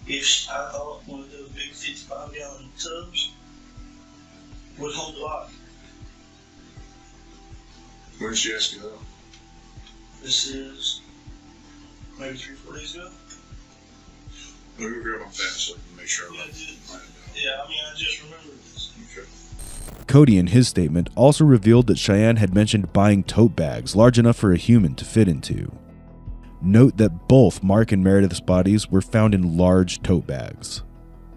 if I thought one of those big 55-gallon tubs would hold the body. When did she ask you that? This is maybe 3-4 days ago. Let me grab my fast so I can make sure I write it down. Yeah, I just remembered this. Okay. Cody, in his statement, also revealed that Cheyenne had mentioned buying tote bags large enough for a human to fit into. Note that both Mark and Meredith's bodies were found in large tote bags.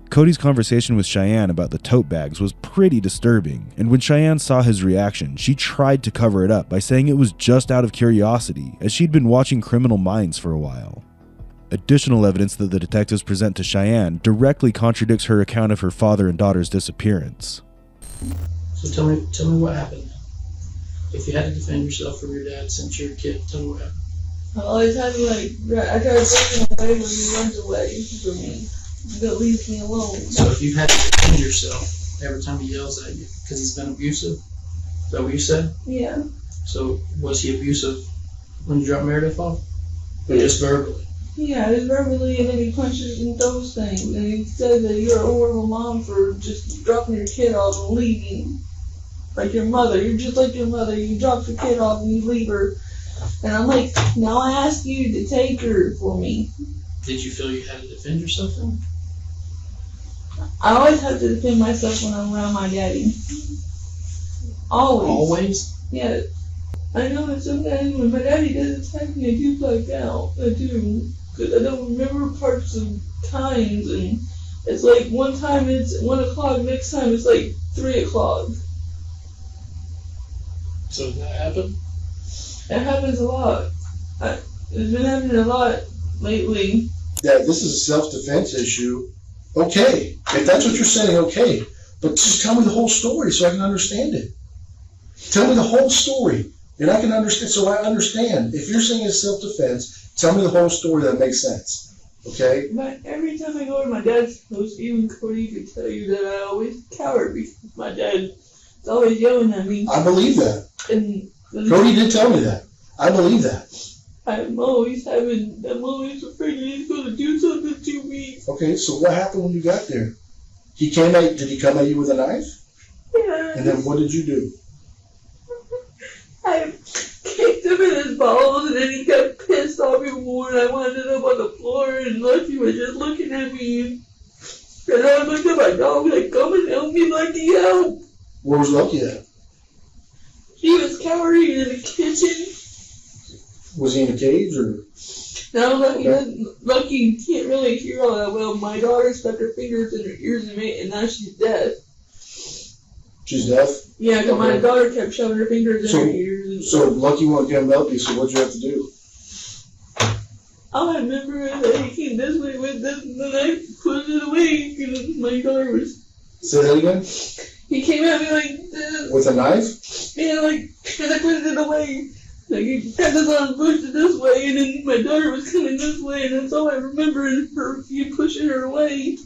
Cody's conversation with Cheyenne about the tote bags was pretty disturbing, and when Cheyenne saw his reaction, she tried to cover it up by saying it was just out of curiosity, as she'd been watching Criminal Minds for a while. Additional evidence that the detectives present to Cheyenne directly contradicts her account of her father and daughter's disappearance. So tell me what happened. If you had to defend yourself from your dad since you were a kid, tell me what happened. I always had to I tried to take him away when he runs away from me. That leaves me alone. So if you had to defend yourself every time he yells at you because he's been abusive, is that what you said? Yeah. So was he abusive when you dropped Meredith off? Or just verbally? Yeah, just verbally, and then he punches and throws things, and he says that you're a horrible mom for just dropping your kid off and leaving. Like your mother, you're just like your mother. You drop your kid off and you leave her. And I'm like, now I ask you to take her for me. Did you feel you had to defend yourself then? I always have to defend myself when I'm around my daddy. Always. Always? Yeah. I know that sometimes when my daddy does attack me, I do black out. I do. Because I don't remember parts of times. And it's like one time it's 1 o'clock, next time it's like 3 o'clock. So did that happen? It happens a lot. It's been happening a lot lately. Yeah, this is a self-defense issue. Okay, if that's what you're saying, okay. But just tell me the whole story so I can understand it. Tell me the whole story, and I can understand, so I understand. If you're saying it's self-defense, tell me the whole story that makes sense, okay? But every time I go to my dad's house, even Cody could tell you that I always cower because my dad is always yelling at me. I believe that. And Cody did tell me that. I believe that. I'm always afraid he's going to do something to me. Okay, so what happened when you got there? Did he come at you with a knife? Yeah. And then what did you do? I kicked him in his balls, and then he got pissed off even more, and I wound up on the floor, and Lucky was just looking at me. And I looked at my dog like, come and help me, Lucky, help. Where was Lucky at? He was cowering in the kitchen. Was he in a cage or? No, Lucky can't really hear all that well. My daughter stuck her fingers in her ears and now she's deaf. She's deaf? Yeah, because my daughter kept shoving her fingers in her ears. So Lucky won't come help you, so what'd you have to do? I remember that he came this way with this, and then I put it away because my daughter was... Say that again? He came at me like this. With a knife? Yeah, like, and I put it away. Like, he had this on pushed it this way, and then my daughter was coming this way, and that's all I remember is you pushing her away.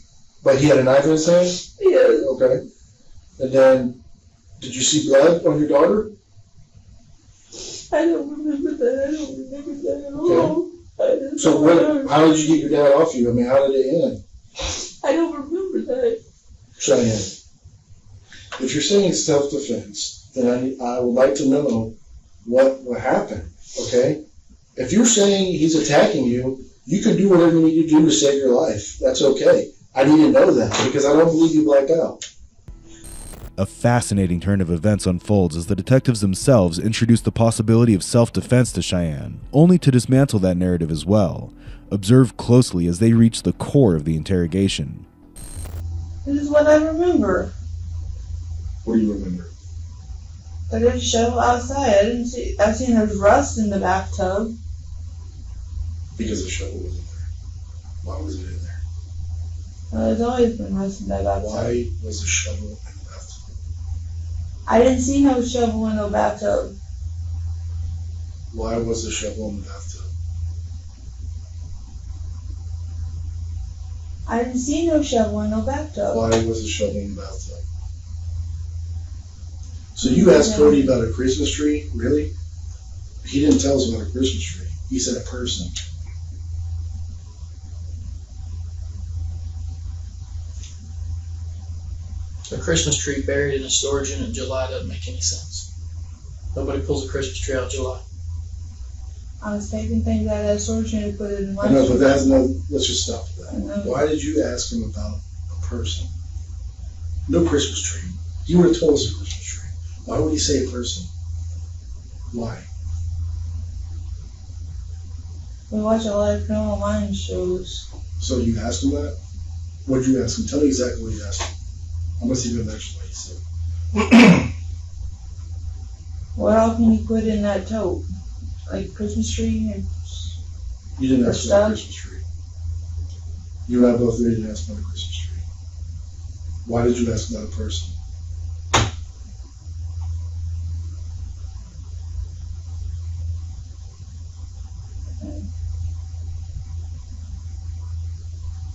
But he had a knife in his hand? Yeah. Okay. And then, did you see blood on your daughter? I don't remember that at all. Okay. So how did you get your dad off you? I mean, how did it end? I don't remember that. Cheyenne, if you're saying it's self-defense, then I would like to know what happened, okay? If you're saying he's attacking you, you can do whatever you need to do to save your life. That's okay. I need to know that because I don't believe you blacked out. A fascinating turn of events unfolds as the detectives themselves introduce the possibility of self-defense to Cheyenne, only to dismantle that narrative as well. Observe closely as they reach the core of the interrogation. This is what I remember. What do you remember? There's a shovel outside. I seen there's rust in the bathtub. Because the shovel was in there. Why was it in there? There's always been rust in that bathtub. Why was the shovel in the bathtub? I didn't see no shovel in no bathtub. Why was the shovel in the bathtub? I didn't see no shovel in no bathtub. Why was the shovel in the bathtub? So you asked Cody about a Christmas tree? Really? He didn't tell us about a Christmas tree. He said a person. A Christmas tree buried in a storage unit in July doesn't make any sense. Nobody pulls a Christmas tree out of July. I was taking things out of that storage unit and put it in my I know, but that has no. Let's just stop with that. No. Why did you ask him about a person? No Christmas tree. You would have told us a Christmas tree. Why would he say a person? Why? We watch a lot of Criminal Minds shows. So you asked him that? What did you ask him? Tell me exactly what you asked him. I'm gonna see if it matches what he said. What all can you put in that tote? Like Christmas tree and You didn't ask about a stuff? Christmas tree. You and I both knew you didn't ask about a Christmas tree. Why did you ask about a person?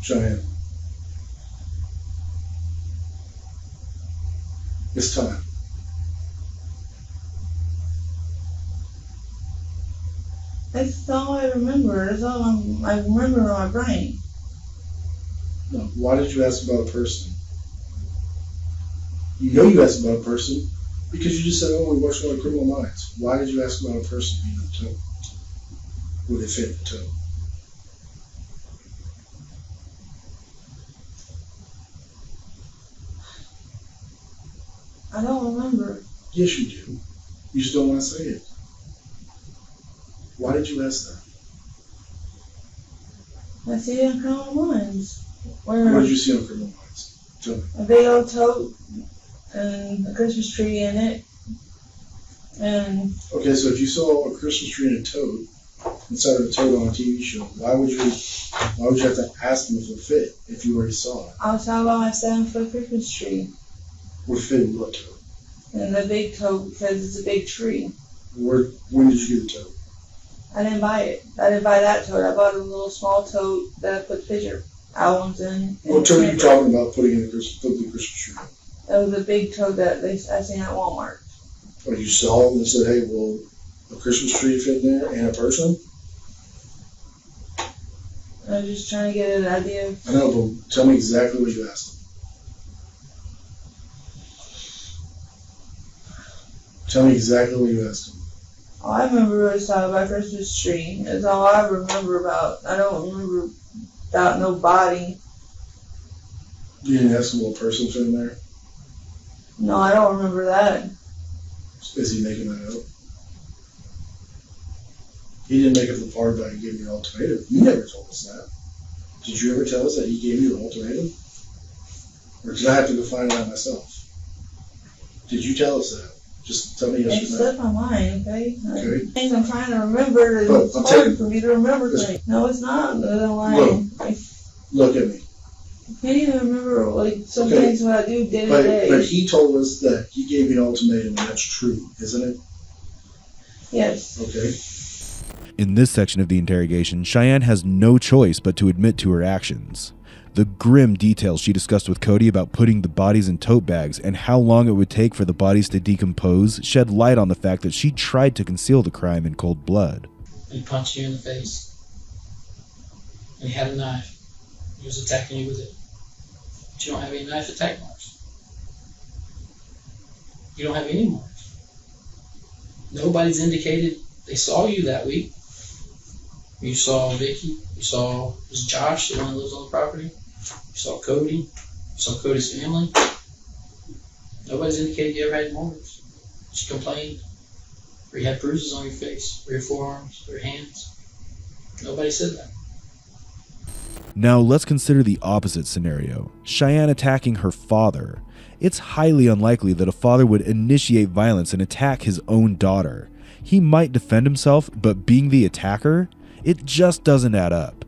Cheyenne. It's time. That's all I remember. That's all I remember in my brain. No. Why did you ask about a person? You know you asked about a person because you just said, oh, we watched a lot of Criminal Minds. Why did you ask about a person being in the tote? Would it fit the tote? I don't remember. Yes, you do. You just don't want to say it. Why did you ask that? I see it in Criminal Minds. What did you see on Criminal Minds? Tell me. A big old tote and a Christmas tree in it. And Okay, so if you saw a Christmas tree in a tote, inside of a tote on a TV show, why would you have to ask them if it fit if you already saw it? I was talking about my 7-foot Christmas tree. Would fit in what tote? And the big tote because it's a big tree. When did you get the tote? I didn't buy it. I didn't buy that tote. I bought a little small tote that I put picture albums in. What tote are you talking about putting in the Christmas tree? That was a big tote that I seen at Walmart. Or you saw it and said, hey, will a Christmas tree fit in there and a person? I was just trying to get an idea of. I know, but tell me exactly what you asked them. Tell me exactly what you asked them. All I remember was talking about Christmas tree. That's all I remember about. I don't remember about no body. You didn't ask them what person fit in there? No, I don't remember that. Is he making that up? He didn't make up the part about he gave you an ultimatum. You never told us that. Did you ever tell us that he gave you an ultimatum? Or did I have to go find it out myself? Did you tell us that? Just tell me yes It or no. slipped my mind, okay? Okay. Things I'm trying to remember, and But it's I'll hard tell you- for me to remember things. No, it's not. I'm lying. Look at me. I can't even remember like some Okay. things what I do day to But day. he told us that he gave you an ultimatum, and that's true, isn't it? Yes. Okay. In this section of the interrogation, Cheyenne has no choice but to admit to her actions. The grim details she discussed with Cody about putting the bodies in tote bags and how long it would take for the bodies to decompose shed light on the fact that she tried to conceal the crime in cold blood. He punched you in the face. And he had a knife. He was attacking you with it. But you don't have any knife attack marks. You don't have any marks. Nobody's indicated they saw you that week. You saw Vicky. You saw was Josh, the one that lives on the property. You saw Cody. You saw Cody's family. Nobody's indicated you ever had marks. She complained. Or you had bruises on your face, or your forearms, or your hands. Nobody said that. Now let's consider the opposite scenario, Cheyenne attacking her father. It's highly unlikely that a father would initiate violence and attack his own daughter. He might defend himself, but being the attacker, it just doesn't add up.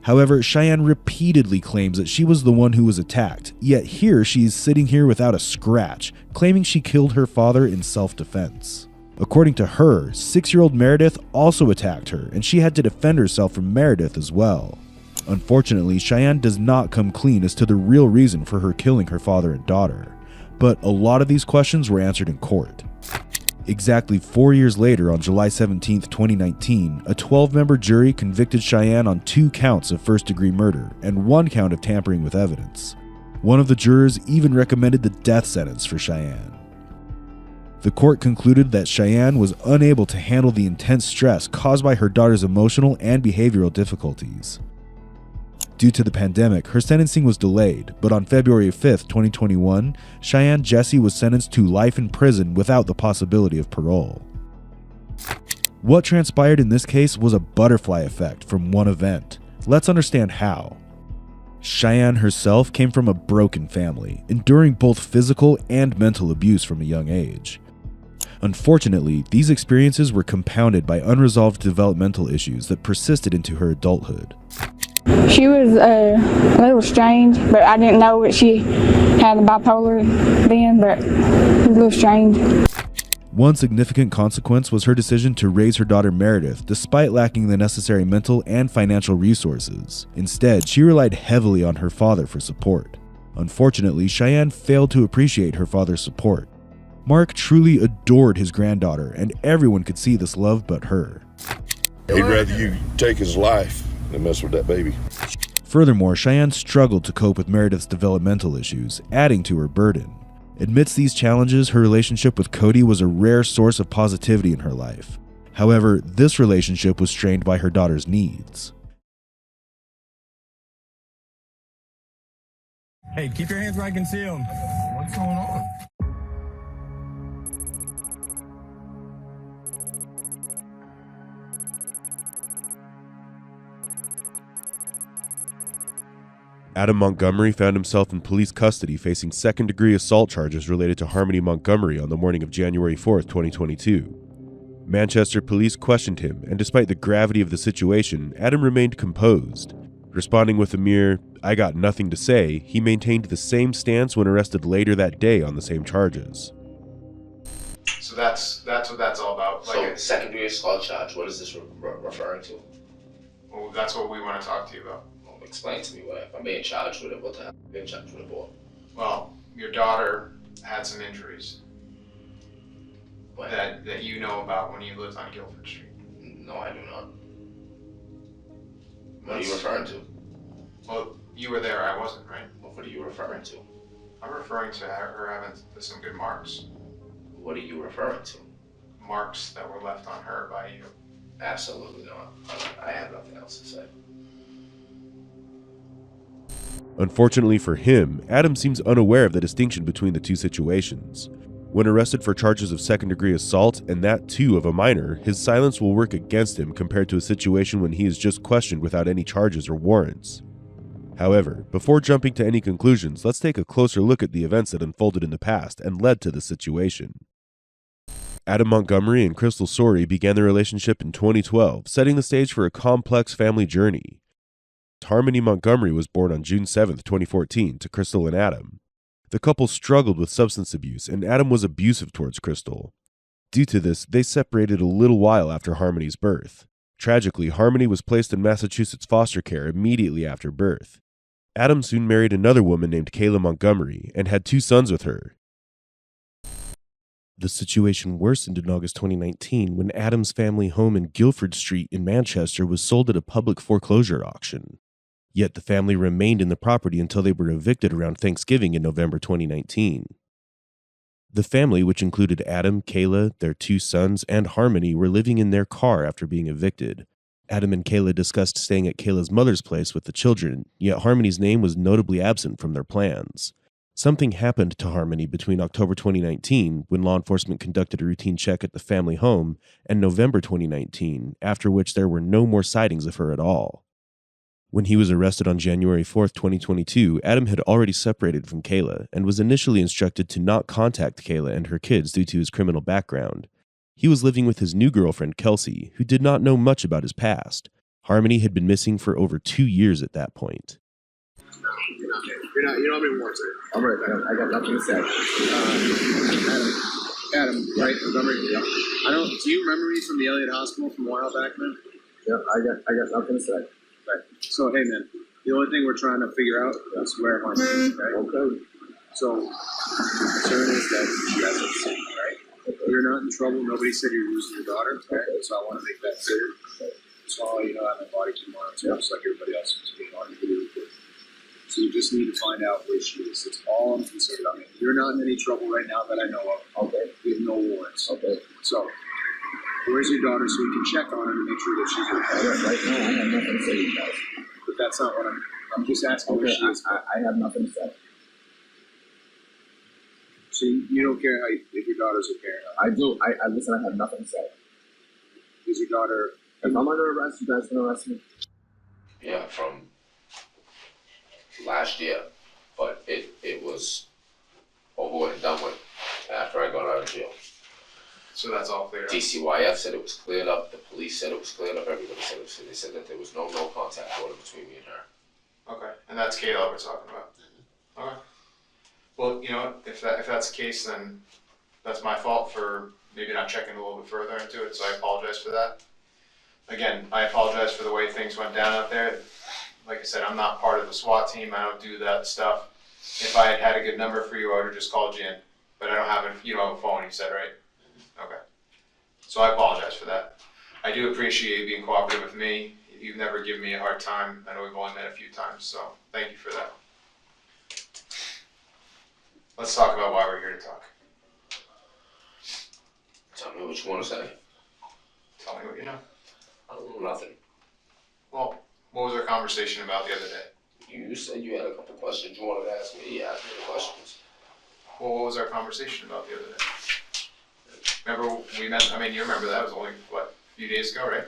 However, Cheyenne repeatedly claims that she was the one who was attacked, yet here she is sitting here without a scratch, claiming she killed her father in self-defense. According to her, 6-year-old Meredith also attacked her, and she had to defend herself from Meredith as well. Unfortunately, Cheyenne does not come clean as to the real reason for her killing her father and daughter, but a lot of these questions were answered in court. Exactly 4 years later, on July 17, 2019, a 12-member jury convicted Cheyenne on 2 counts of first-degree murder and 1 count of tampering with evidence. One of the jurors even recommended the death sentence for Cheyenne. The court concluded that Cheyenne was unable to handle the intense stress caused by her daughter's emotional and behavioral difficulties. Due to the pandemic, her sentencing was delayed, but on February 5, 2021, Cheyenne Jessie was sentenced to life in prison without the possibility of parole. What transpired in this case was a butterfly effect from one event. Let's understand how. Cheyenne herself came from a broken family, enduring both physical and mental abuse from a young age. Unfortunately, these experiences were compounded by unresolved developmental issues that persisted into her adulthood. She was a little strange, but I didn't know that she had bipolar then, but it was a little strange. One significant consequence was her decision to raise her daughter Meredith despite lacking the necessary mental and financial resources. Instead, she relied heavily on her father for support. Unfortunately, Cheyenne failed to appreciate her father's support. Mark truly adored his granddaughter, and everyone could see this love but her. He'd rather you take his life than mess with that baby. Furthermore, Cheyenne struggled to cope with Meredith's developmental issues, adding to her burden. Amidst these challenges, her relationship with Cody was a rare source of positivity in her life. However, this relationship was strained by her daughter's needs. Hey, keep your hands where I can see them. What's going on? Adam Montgomery found himself in police custody facing second-degree assault charges related to Harmony Montgomery on the morning of January 4, 2022. Manchester police questioned him, and despite the gravity of the situation, Adam remained composed. Responding with a mere, "I got nothing to say," he maintained the same stance when arrested later that day on the same charges. So that's what that's all about. So second-degree assault charge, what is this referring to? Well, that's what we want to talk to you about. Well, explain to me if I'm being charged with it, what the hell am I being charged with it for? Well, your daughter had some injuries that you know about when you lived on Guilford Street. No, I do not. What are you referring to? Well, you were there, I wasn't, right? What are you referring to? I'm referring to her having some good marks. What are you referring to? Marks that were left on her by you. Absolutely not. I have nothing else to say. Unfortunately for him, Adam seems unaware of the distinction between the two situations. When arrested for charges of second-degree assault, and that too of a minor, his silence will work against him compared to a situation when he is just questioned without any charges or warrants. However, before jumping to any conclusions, let's take a closer look at the events that unfolded in the past and led to this situation. Adam Montgomery and Crystal Sorey began their relationship in 2012, setting the stage for a complex family journey. Harmony Montgomery was born on June 7, 2014, to Crystal and Adam. The couple struggled with substance abuse, and Adam was abusive towards Crystal. Due to this, they separated a little while after Harmony's birth. Tragically, Harmony was placed in Massachusetts foster care immediately after birth. Adam soon married another woman named Kayla Montgomery and had 2 sons with her. The situation worsened in August 2019 when Adam's family home in Guilford Street in Manchester was sold at a public foreclosure auction. Yet the family remained in the property until they were evicted around Thanksgiving in November 2019. The family, which included Adam, Kayla, their 2 sons, and Harmony, were living in their car after being evicted. Adam and Kayla discussed staying at Kayla's mother's place with the children, yet Harmony's name was notably absent from their plans. Something happened to Harmony between October 2019, when law enforcement conducted a routine check at the family home, and November 2019, after which there were no more sightings of her at all. When he was arrested on January 4th, 2022, Adam had already separated from Kayla and was initially instructed to not contact Kayla and her kids due to his criminal background. He was living with his new girlfriend, Kelsey, who did not know much about his past. Harmony had been missing for over 2 years at that point. You don't have any warrants. I'm right. I got nothing to say. Adam, right? I'm right. Yeah. Do you remember me from the Elliott Hospital from a while back, man? Yeah, I got nothing to say. Right. So, hey, man, the only thing we're trying to figure out is where Harmony is, okay? Okay. So, the concern is that she has a sick, right? Okay. You're not in trouble. Nobody said you're losing your daughter, okay? So I want to make that clear. Just want to let you know I have my body tomorrow, just like everybody else is being on the video. So you just need to find out where she is. That's all I'm concerned about. You're not in any trouble right now that I know of. Okay. We have no warrants. Okay. So, where's your daughter so we can check on her to make sure that she's okay? Right now, I have nothing to say to you guys. But that's not what I'm just asking where she is. I have nothing to say. So you don't care if your daughter's okay or not? I do. I listen, I have nothing to say. Is your daughter... If I'm under arrest, you guys gonna arrest me? Yeah, from last year, but it was over and done with after I got out of jail. So that's all clear. DCYF said it was cleared up. The police said it was cleared up. Everybody said it was. They said that there was no contact order between me and her. Okay, and that's Kayla we're talking about. Okay. Well, you know what? If that's the case, then that's my fault for maybe not checking a little bit further into it. So I apologize for that. Again, I apologize for the way things went down out there. Like I said, I'm not part of the SWAT team. I don't do that stuff. If I had had a good number for you, I would have just called you in. But I don't have you don't have a phone, you said, right? Okay. So I apologize for that. I do appreciate you being cooperative with me. You've never given me a hard time. I know we've only met a few times, so thank you for that. Let's talk about why we're here to talk. Tell me what you want to say. Tell me what you know. I don't know nothing. Well, what was our conversation about the other day? You said you had a couple questions you wanted to ask me. Yeah, ask me the questions. Well, what was our conversation about the other day? Remember we met, I mean, you remember that was only, what, a few days ago, right?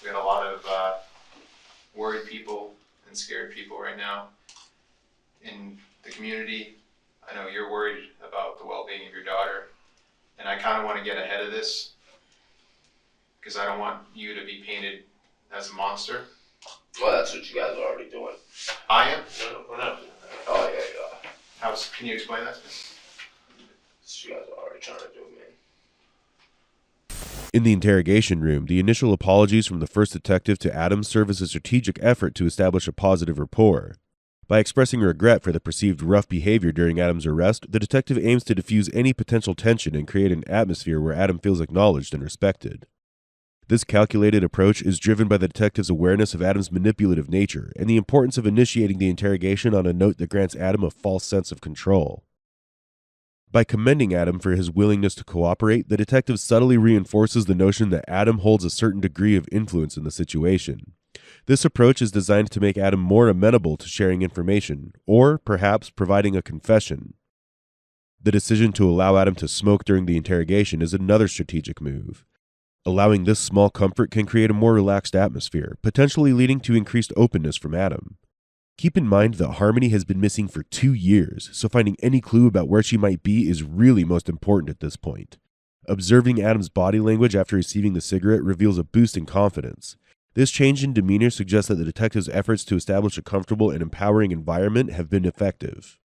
We had a lot of worried people and scared people right now in the community. I know you're worried about the well-being of your daughter, and I kind of want to get ahead of this because I don't want you to be painted as a monster. Well, that's what you guys are already doing. I am? No, we're not doing that. Oh, yeah. Can you explain that to me? That's what you guys are already trying to do, man. In the interrogation room, the initial apologies from the first detective to Adam serve as a strategic effort to establish a positive rapport. By expressing regret for the perceived rough behavior during Adam's arrest, the detective aims to diffuse any potential tension and create an atmosphere where Adam feels acknowledged and respected. This calculated approach is driven by the detective's awareness of Adam's manipulative nature and the importance of initiating the interrogation on a note that grants Adam a false sense of control. By commending Adam for his willingness to cooperate, the detective subtly reinforces the notion that Adam holds a certain degree of influence in the situation. This approach is designed to make Adam more amenable to sharing information, or perhaps providing a confession. The decision to allow Adam to smoke during the interrogation is another strategic move. Allowing this small comfort can create a more relaxed atmosphere, potentially leading to increased openness from Adam. Keep in mind that Harmony has been missing for 2 years, so finding any clue about where she might be is really most important at this point. Observing Adam's body language after receiving the cigarette reveals a boost in confidence. This change in demeanor suggests that the detective's efforts to establish a comfortable and empowering environment have been effective.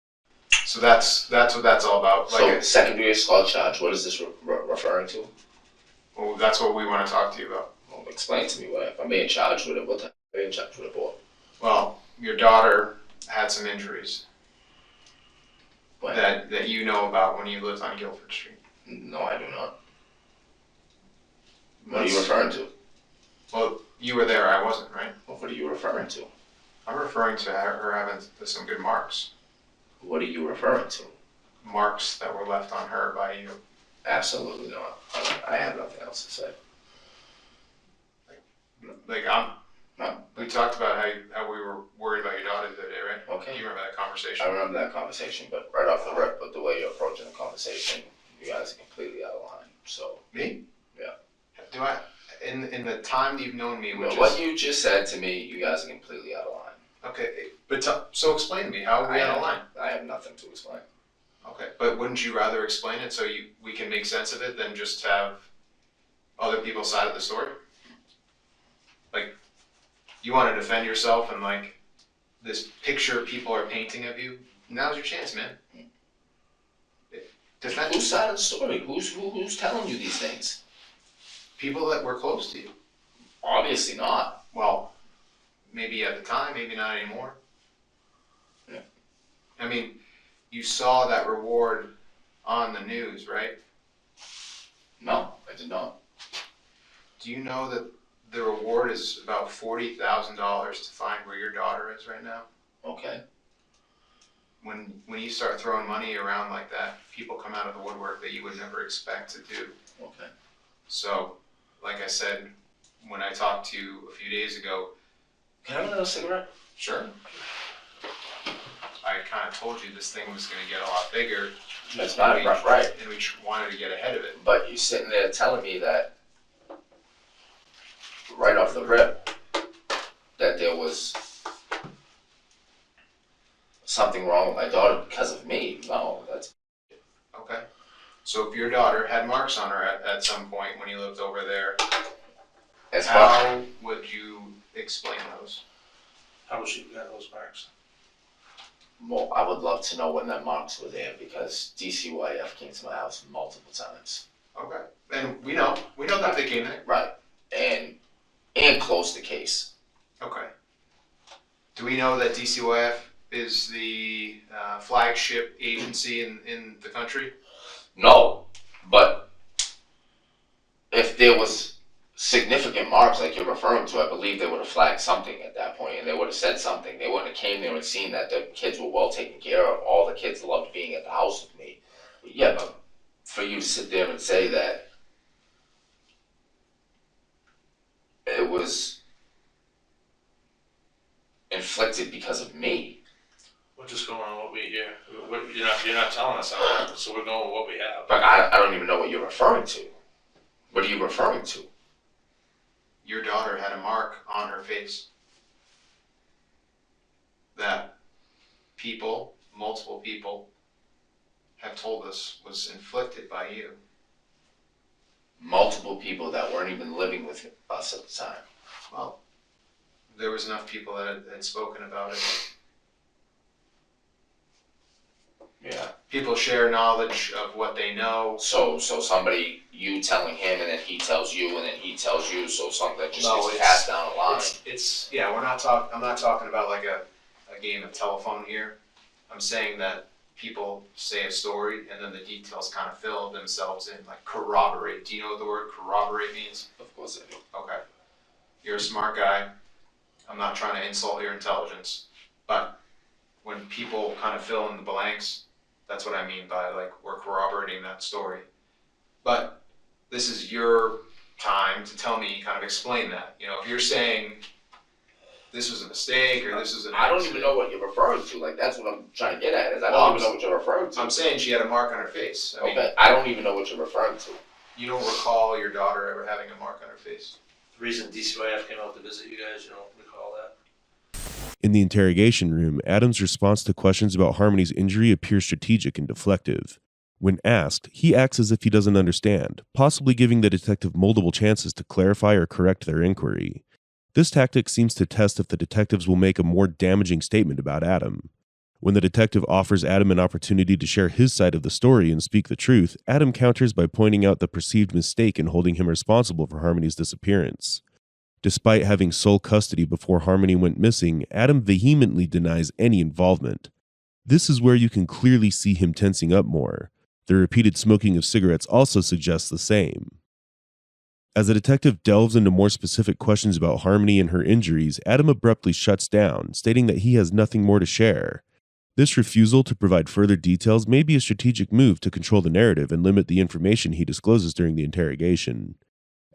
So that's what that's all about. So, secondary assault charge, what is this referring to? Well, that's what we want to talk to you about. Well, explain to me what if I'm being charged with it. What am I being charged with it for? Well, your daughter had some injuries that you know about when you lived on Guilford Street. No, I do not. What are you referring to? Well, you were there, I wasn't, right? Well, what are you referring to? I'm referring to her having some good marks. What are you referring to? Marks that were left on her by you. Absolutely not. I have nothing else to say. We talked about how we were worried about your daughter the other day, right? Okay. You remember that conversation? I remember that conversation, but right off the rip, with the way you're approaching the conversation, you guys are completely out of line. So. Me? Yeah. Do I? In the time that you've known me, which What you just said to me, you guys are completely out of line. Okay, but so explain to me, how are we out of line? I have nothing to explain. Okay, but wouldn't you rather explain it so we can make sense of it than just have other people's side of the story? Like, you want to defend yourself and like this picture people are painting of you? Now's your chance, man. Defend. Whose side of the story? Who's telling you these things? People that were close to you. Obviously not. Well, maybe at the time, maybe not anymore. Yeah. I mean, you saw that reward on the news, right? No, I did not. Do you know that the reward is about $40,000 to find where your daughter is right now? Okay. When you start throwing money around like that, people come out of the woodwork that you would never expect to do. Okay. So, like I said, when I talked to you a few days ago. Can I have another cigarette? Sure. I kind of told you this thing was going to get a lot bigger. That's not right. And we wanted to get ahead of it. But you're sitting there telling me that right off the rip that there was something wrong with my daughter because of me. No, that's... Okay. So if your daughter had marks on her at some point when you lived over there, how would you explain those? How would she get those marks? Well, I would love to know when that marks were there because DCYF came to my house multiple times. Okay. And we know that they came there. Right. And closed the case. Okay. Do we know that DCYF is the flagship agency in the country? No, but if there was significant marks like you're referring to, I believe they would have flagged something at that point and they would have said something. They wouldn't have came there and seen that the kids were well taken care of. All the kids loved being at the house with me. But yeah, but for you to sit there and say that it was inflicted because of me. We're just going on what we hear. You're not telling us how it happened, so we're going with what we have. But I don't even know what you're referring to. What are you referring to? Your daughter had a mark on her face that multiple people, have told us was inflicted by you. Multiple people that weren't even living with us at the time. Well, there was enough people that had spoken about it. Yeah. People share knowledge of what they know. So somebody, you telling him, and then he tells you, and then he tells you, so something that just gets passed down the line. I'm not talking about like a game of telephone here. I'm saying that people say a story and then the details kind of fill themselves in, like corroborate. Do you know what the word corroborate means? Of course I do. Okay. You're a smart guy. I'm not trying to insult your intelligence, but when people kind of fill in the blanks, that's what I mean by like we're corroborating that story. But this is your time to tell me, kind of explain that. You know, if you're saying this was a mistake or this is an accident. I don't even know what you're referring to. Like that's what I'm trying to get at. Is I don't even know what you're referring to. I'm saying she had a mark on her face. I mean, I don't even know what you're referring to. You don't recall your daughter ever having a mark on her face? The reason DCYF came out to visit you guys, you don't recall that? In the interrogation room, Adam's response to questions about Harmony's injury appears strategic and deflective. When asked, he acts as if he doesn't understand, possibly giving the detective multiple chances to clarify or correct their inquiry. This tactic seems to test if the detectives will make a more damaging statement about Adam. When the detective offers Adam an opportunity to share his side of the story and speak the truth, Adam counters by pointing out the perceived mistake in holding him responsible for Harmony's disappearance. Despite having sole custody before Harmony went missing, Adam vehemently denies any involvement. This is where you can clearly see him tensing up more. The repeated smoking of cigarettes also suggests the same. As the detective delves into more specific questions about Harmony and her injuries, Adam abruptly shuts down, stating that he has nothing more to share. This refusal to provide further details may be a strategic move to control the narrative and limit the information he discloses during the interrogation.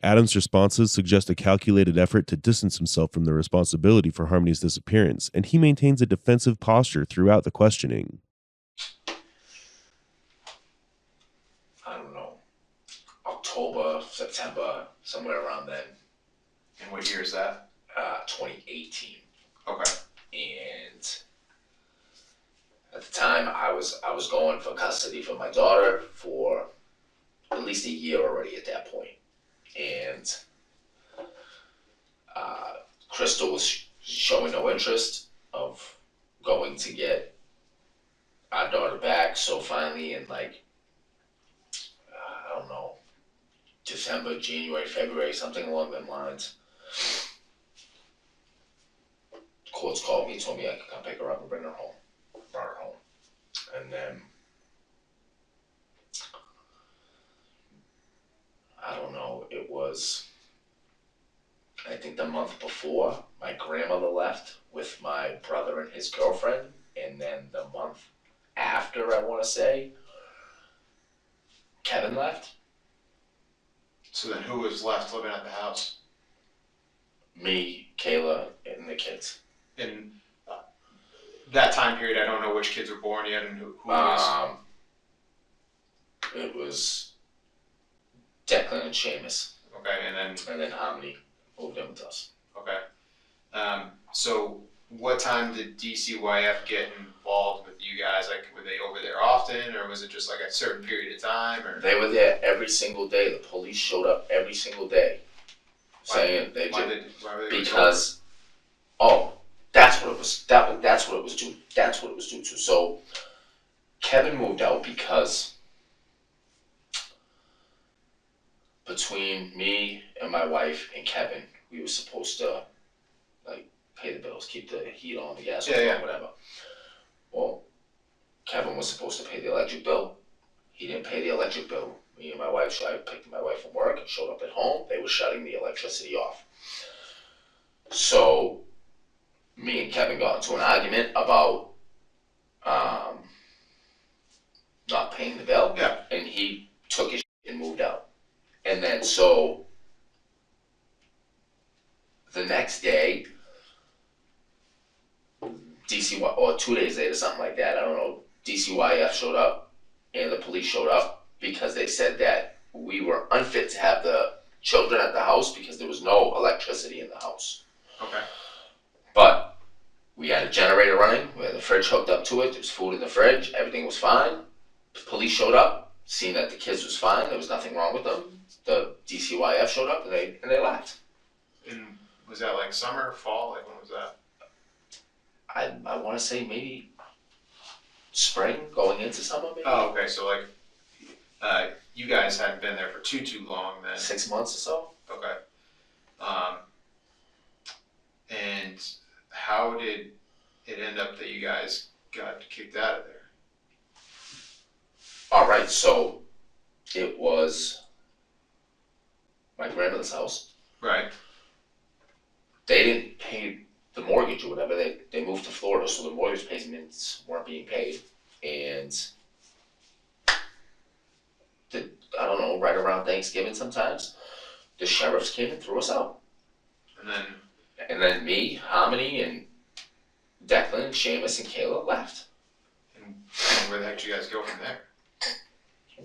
Adam's responses suggest a calculated effort to distance himself from the responsibility for Harmony's disappearance, and he maintains a defensive posture throughout the questioning. I don't know. October, September, somewhere around then. And what year is that? 2018. Okay. And at the time, I was going for custody for my daughter for at least a year already at that point. And Crystal was showing no interest of going to get our daughter back. So finally, in like, I don't know, December, January, February, something along them lines, courts called me, told me I could come pick her up and bring her home. Brought her home. And then, I don't know, it was, I think the month before, my grandmother left with my brother and his girlfriend. And then the month after, I want to say, Kevin left. So then who was left living at the house? Me, Kayla, and the kids. In that time period, I don't know which kids were born yet and who was. It was Declan and Seamus. Okay, and then Harmony moved in with us. Okay. So what time did DCYF get involved with you guys? Like, were they over there often, or was it just like a certain period of time? Or they were there every single day. The police showed up every single day, saying because that's what it was. That's what it was due. That's what it was due to. So Kevin moved out because between me and my wife and Kevin, we were supposed to like pay the bills, keep the heat on, the gas on, whatever. Well, Kevin was supposed to pay the electric bill. He didn't pay the electric bill. Me and my wife, I picked my wife from work and showed up at home. They were shutting the electricity off. So me and Kevin got into an argument about not paying the bill. Yeah. And he took his shit and moved out. And then so the next day, or 2 days later, something like that, I don't know, DCYF showed up and the police showed up because they said that we were unfit to have the children at the house because there was no electricity in the house. Okay. But we had a generator running, we had the fridge hooked up to it, there was food in the fridge, everything was fine. The police showed up, seen that the kids was fine, there was nothing wrong with them. The DCYF showed up and they left. And was that like summer, fall? Like, when was that? I want to say maybe spring, going into summer, maybe. Oh, okay. So like, you guys hadn't been there for too long then. 6 months or so. Okay. And how did it end up that you guys got kicked out of there? All right, so it was my grandmother's house. Right. They didn't pay the mortgage or whatever. They moved to Florida, so the mortgage payments weren't being paid. And I don't know, right around Thanksgiving sometimes, the sheriffs came and threw us out. And then me, Harmony, and Declan, Seamus, and Kayla left. And where the heck did you guys go from there?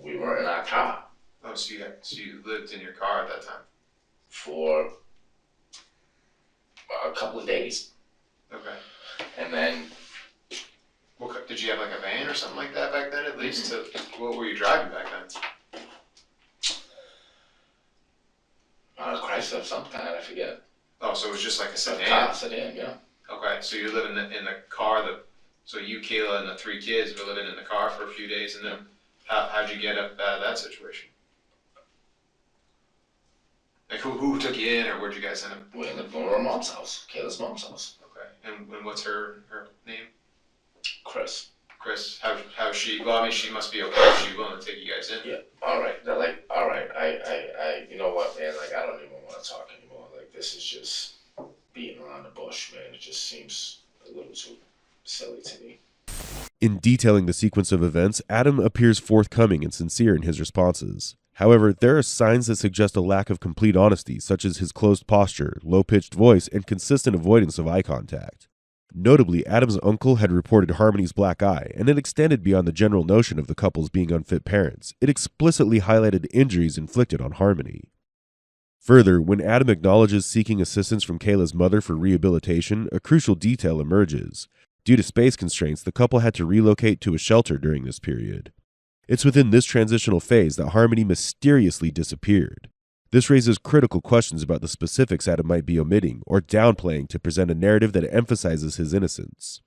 We were in our car. Oh, so you lived in your car at that time? For a couple of days. Okay. And then... Did you have like a van or something like that back then at least? What were you driving back then? Chrysler of some kind, I forget. Oh, so it was just like a sedan? Car, sedan, yeah. Okay, so you're living in the car, so you, Kayla, and the 3 kids were living in the car for a few days, and then how'd you get up out of that situation? Like, who took you in, or where'd you guys end up? We ended up going to her mom's house, Kayla's mom's house. Okay, and what's her name? Chris. Chris, how's she? Well, I mean, she must be okay if she's willing to take you guys in. Yeah, alright, they're like, alright, I, you know what, man, like, I don't even want to talk anymore. Like, this is just beating around the bush, man. It just seems a little too silly to me. In detailing the sequence of events, Adam appears forthcoming and sincere in his responses. However, there are signs that suggest a lack of complete honesty, such as his closed posture, low-pitched voice, and consistent avoidance of eye contact. Notably, Adam's uncle had reported Harmony's black eye, and it extended beyond the general notion of the couples being unfit parents. It explicitly highlighted injuries inflicted on Harmony. Further, when Adam acknowledges seeking assistance from Kayla's mother for rehabilitation, a crucial detail emerges. Due to space constraints, the couple had to relocate to a shelter during this period. It's within this transitional phase that Harmony mysteriously disappeared. This raises critical questions about the specifics Adam might be omitting or downplaying to present a narrative that emphasizes his innocence.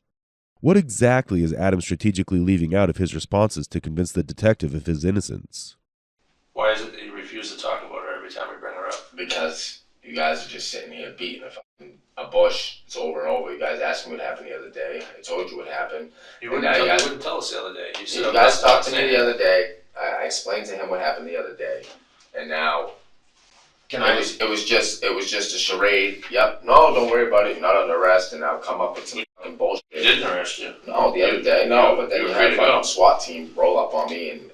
What exactly is Adam strategically leaving out of his responses to convince the detective of his innocence? Why is it that you refuse to talk about her every time we bring her up? Because you guys are just sitting here beating a bush. It's over and over. You guys asked me what happened the other day. I told you what happened. You wouldn't tell us the other day. You guys talked to me the other day. I explained to him what happened the other day, and now it was just a charade. Yep. No, don't worry about it. You're not under arrest, and I'll come up with some fucking bullshit. He didn't arrest you. No, the other day. No, but then you had a fucking SWAT team roll up on me, and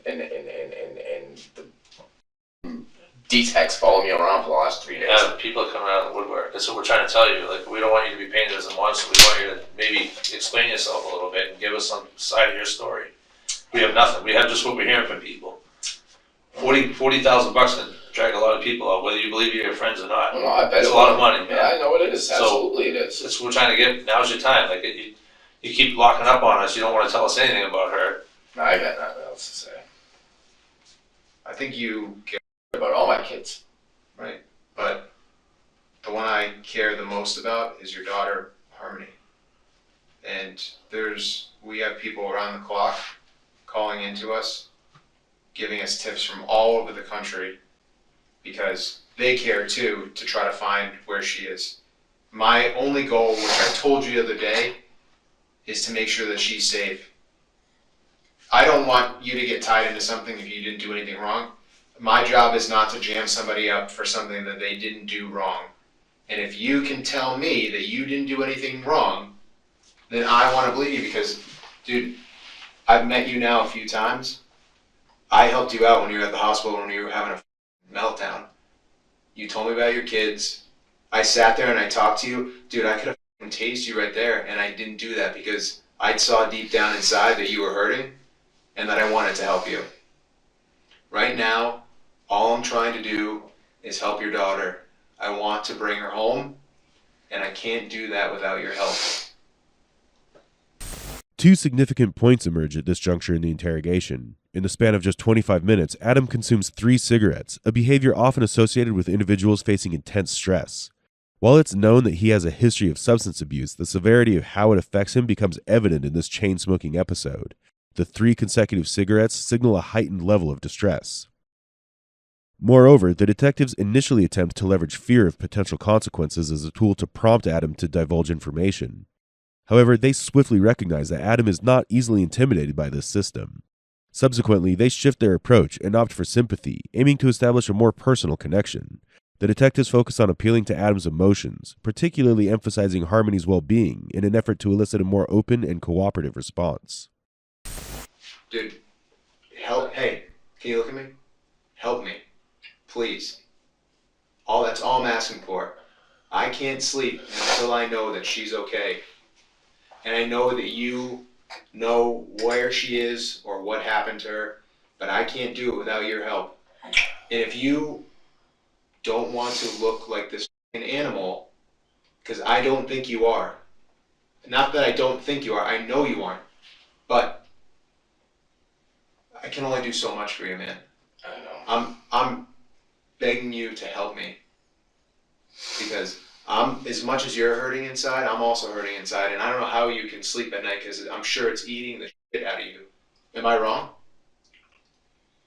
the D-Techs follow me around for the last 3 days. Yeah, people are coming out of the woodwork. That's what we're trying to tell you. Like, we don't want you to be painted as a monster. We want you to maybe explain yourself a little bit and give us some side of your story. We have nothing. We have just what we're hearing from people. $40,000 can drag a lot of people out, whether you believe you're your friends or not. No, I bet it's a lot of money. Yeah, I know it is. Absolutely it is. That's what we're trying to get. Now's your time. Like, you keep locking up on us. You don't want to tell us anything about her. No, I got nothing else to say. I think you care about all my kids. Right. But the one I care the most about is your daughter, Harmony. And we have people around the clock calling into us, giving us tips from all over the country because they care too to try to find where she is. My only goal, which I told you the other day, is to make sure that she's safe. I don't want you to get tied into something if you didn't do anything wrong. My job is not to jam somebody up for something that they didn't do wrong. And if you can tell me that you didn't do anything wrong, then I want to believe you because, dude, I've met you now a few times. I helped you out when you were at the hospital when you were having a meltdown. You told me about your kids. I sat there and I talked to you. Dude, I could have tased you right there, and I didn't do that because I saw deep down inside that you were hurting and that I wanted to help you. Right now, all I'm trying to do is help your daughter. I want to bring her home, and I can't do that without your help. Two significant points emerge at this juncture in the interrogation. In the span of just 25 minutes, Adam consumes 3 cigarettes, a behavior often associated with individuals facing intense stress. While it's known that he has a history of substance abuse, the severity of how it affects him becomes evident in this chain-smoking episode. The 3 consecutive cigarettes signal a heightened level of distress. Moreover, the detectives initially attempt to leverage fear of potential consequences as a tool to prompt Adam to divulge information. However, they swiftly recognize that Adam is not easily intimidated by this system. Subsequently, they shift their approach and opt for sympathy, aiming to establish a more personal connection. The detectives focus on appealing to Adam's emotions, particularly emphasizing Harmony's well-being in an effort to elicit a more open and cooperative response. Dude, hey, can you look at me? Help me, please. That's all I'm asking for. I can't sleep until I know that she's okay. And I know that you know where she is or what happened to her, but I can't do it without your help. And if you don't want to look like this animal, because I don't think you are. Not that I don't think you are, I know you aren't. But I can only do so much for you, man. I know. I'm begging you to help me. Because as much as you're hurting inside, I'm also hurting inside, and I don't know how you can sleep at night because I'm sure it's eating the shit out of you. Am I wrong?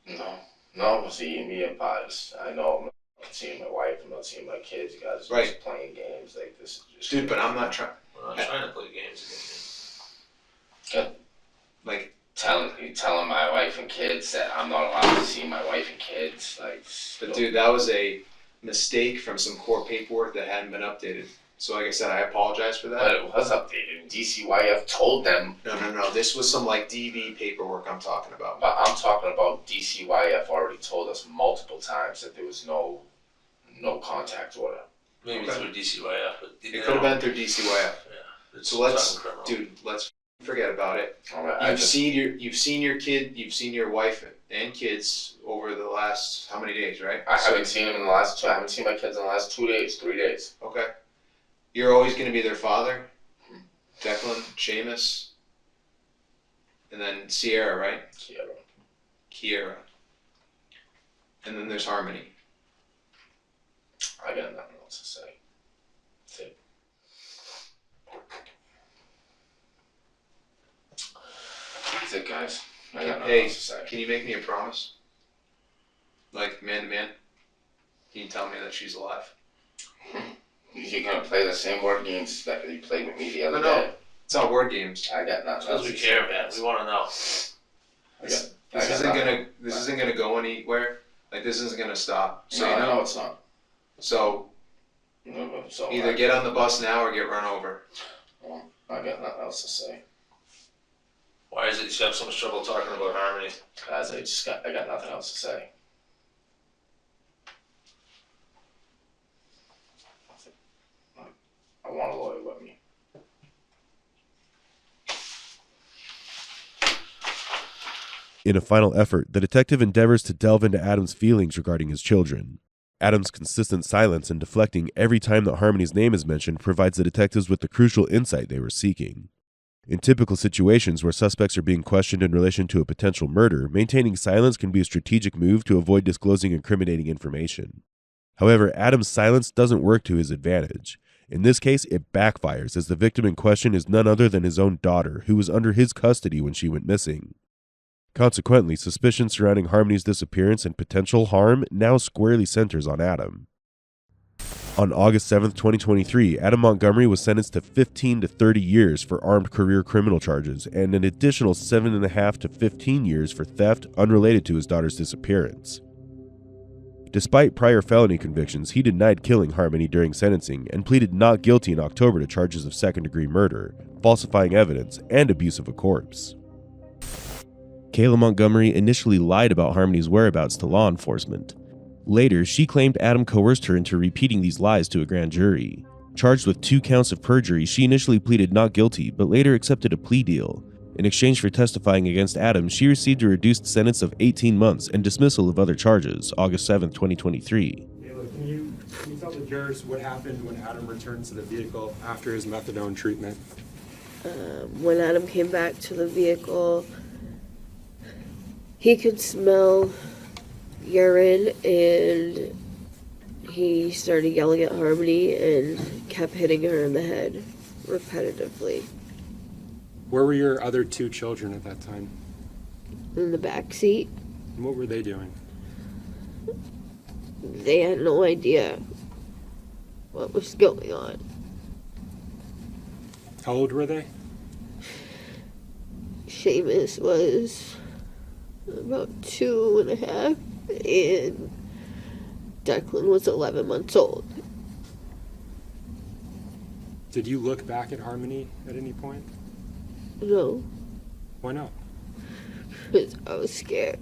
No, it's eating me apart. I know I'm not seeing my wife, I'm not seeing my kids. You guys are just playing games like this. Dude, but I'm not trying. We're not trying to play games again. Good. Like telling my wife and kids that I'm not allowed to see my wife and kids. But dude, that was a mistake from some court paperwork that hadn't been updated. So like I said, I apologize for that. But it was updated. DCYF told them. No. This was some like DV paperwork I'm talking about. But I'm talking about DCYF already told us multiple times that there was no contact order. Maybe through DCYF. But it could have been through DCYF. Yeah. So let's, criminal. dude, let's forget about it. I You've just- seen your kid, you've seen your wife and kids over the last how many days, right? I haven't seen him in the last I haven't seen my kids in the last 2 days, 3 days. Okay. You're always going to be their father. Declan, Seamus, and then Sierra, right? Kiera. And then there's Harmony. I got nothing else to say. That's it. That's it, guys. I got nothing Hey, else to say. can you make me a promise? Like man to man? Can you tell me that she's alive? You're gonna play the same word games that you played with me the other No, day. it's not word games. I got nothing Because else we to care, say. man. We want to know. This isn't gonna go anywhere. Like this isn't gonna stop. So you know. No, it's not. So So either get on the bus now or get run over. I got nothing else to say. Why is it you have so much trouble talking about Harmony? Guys, I got nothing else to say. I want a lawyer with me. In a final effort, the detective endeavors to delve into Adam's feelings regarding his children. Adam's consistent silence and deflecting every time that Harmony's name is mentioned provides the detectives with the crucial insight they were seeking. In typical situations where suspects are being questioned in relation to a potential murder, maintaining silence can be a strategic move to avoid disclosing incriminating information. However, Adam's silence doesn't work to his advantage. In this case, it backfires as the victim in question is none other than his own daughter, who was under his custody when she went missing. Consequently, suspicion surrounding Harmony's disappearance and potential harm now squarely centers on Adam. On August 7, 2023, Adam Montgomery was sentenced to 15 to 30 years for armed career criminal charges and an additional 7.5 to 15 years for theft unrelated to his daughter's disappearance. Despite prior felony convictions, he denied killing Harmony during sentencing and pleaded not guilty in October to charges of second-degree murder, falsifying evidence, and abuse of a corpse. Kayla Montgomery initially lied about Harmony's whereabouts to law enforcement. Later, she claimed Adam coerced her into repeating these lies to a grand jury. Charged with 2 counts of perjury, she initially pleaded not guilty, but later accepted a plea deal. In exchange for testifying against Adam, she received a reduced sentence of 18 months and dismissal of other charges, August 7, 2023. Kayla, can you tell the jurors what happened when Adam returned to the vehicle after his methadone treatment? When Adam came back to the vehicle, he could smell urine and he started yelling at Harmony and kept hitting her in the head repetitively. Where were your other 2 children at that time? In the back seat. And what were they doing? They had no idea what was going on. How old were they? Seamus was about 2.5 and Declan was 11 months old. Did you look back at Harmony at any point? No, Why not? because I was scared.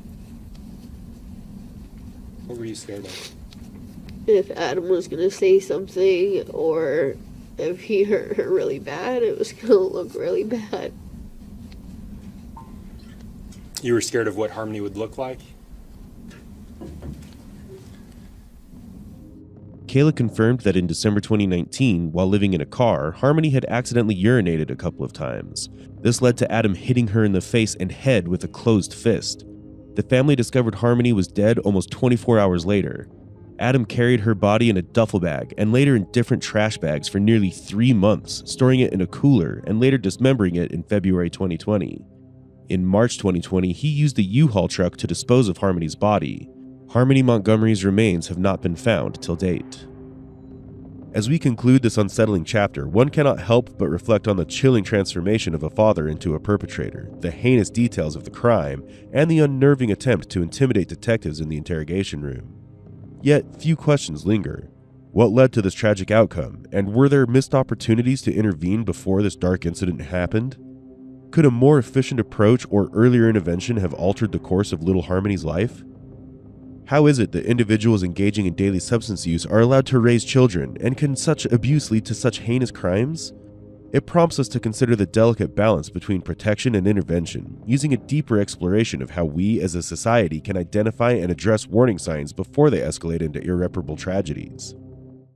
What were you scared of? If Adam was gonna say something or if he hurt her really bad, it was gonna look really bad. You were scared of what Harmony would look like? Kayla confirmed that in December 2019, while living in a car, Harmony had accidentally urinated a couple of times. This led to Adam hitting her in the face and head with a closed fist. The family discovered Harmony was dead almost 24 hours later. Adam carried her body in a duffel bag and later in different trash bags for nearly 3 months, storing it in a cooler and later dismembering it in February 2020. In March 2020, he used a U-Haul truck to dispose of Harmony's body. Harmony Montgomery's remains have not been found till date. As we conclude this unsettling chapter, one cannot help but reflect on the chilling transformation of a father into a perpetrator, the heinous details of the crime, and the unnerving attempt to intimidate detectives in the interrogation room. Yet, few questions linger. What led to this tragic outcome, and were there missed opportunities to intervene before this dark incident happened? Could a more efficient approach or earlier intervention have altered the course of little Harmony's life? How is it that individuals engaging in daily substance use are allowed to raise children, and can such abuse lead to such heinous crimes? It prompts us to consider the delicate balance between protection and intervention, using a deeper exploration of how we as a society can identify and address warning signs before they escalate into irreparable tragedies.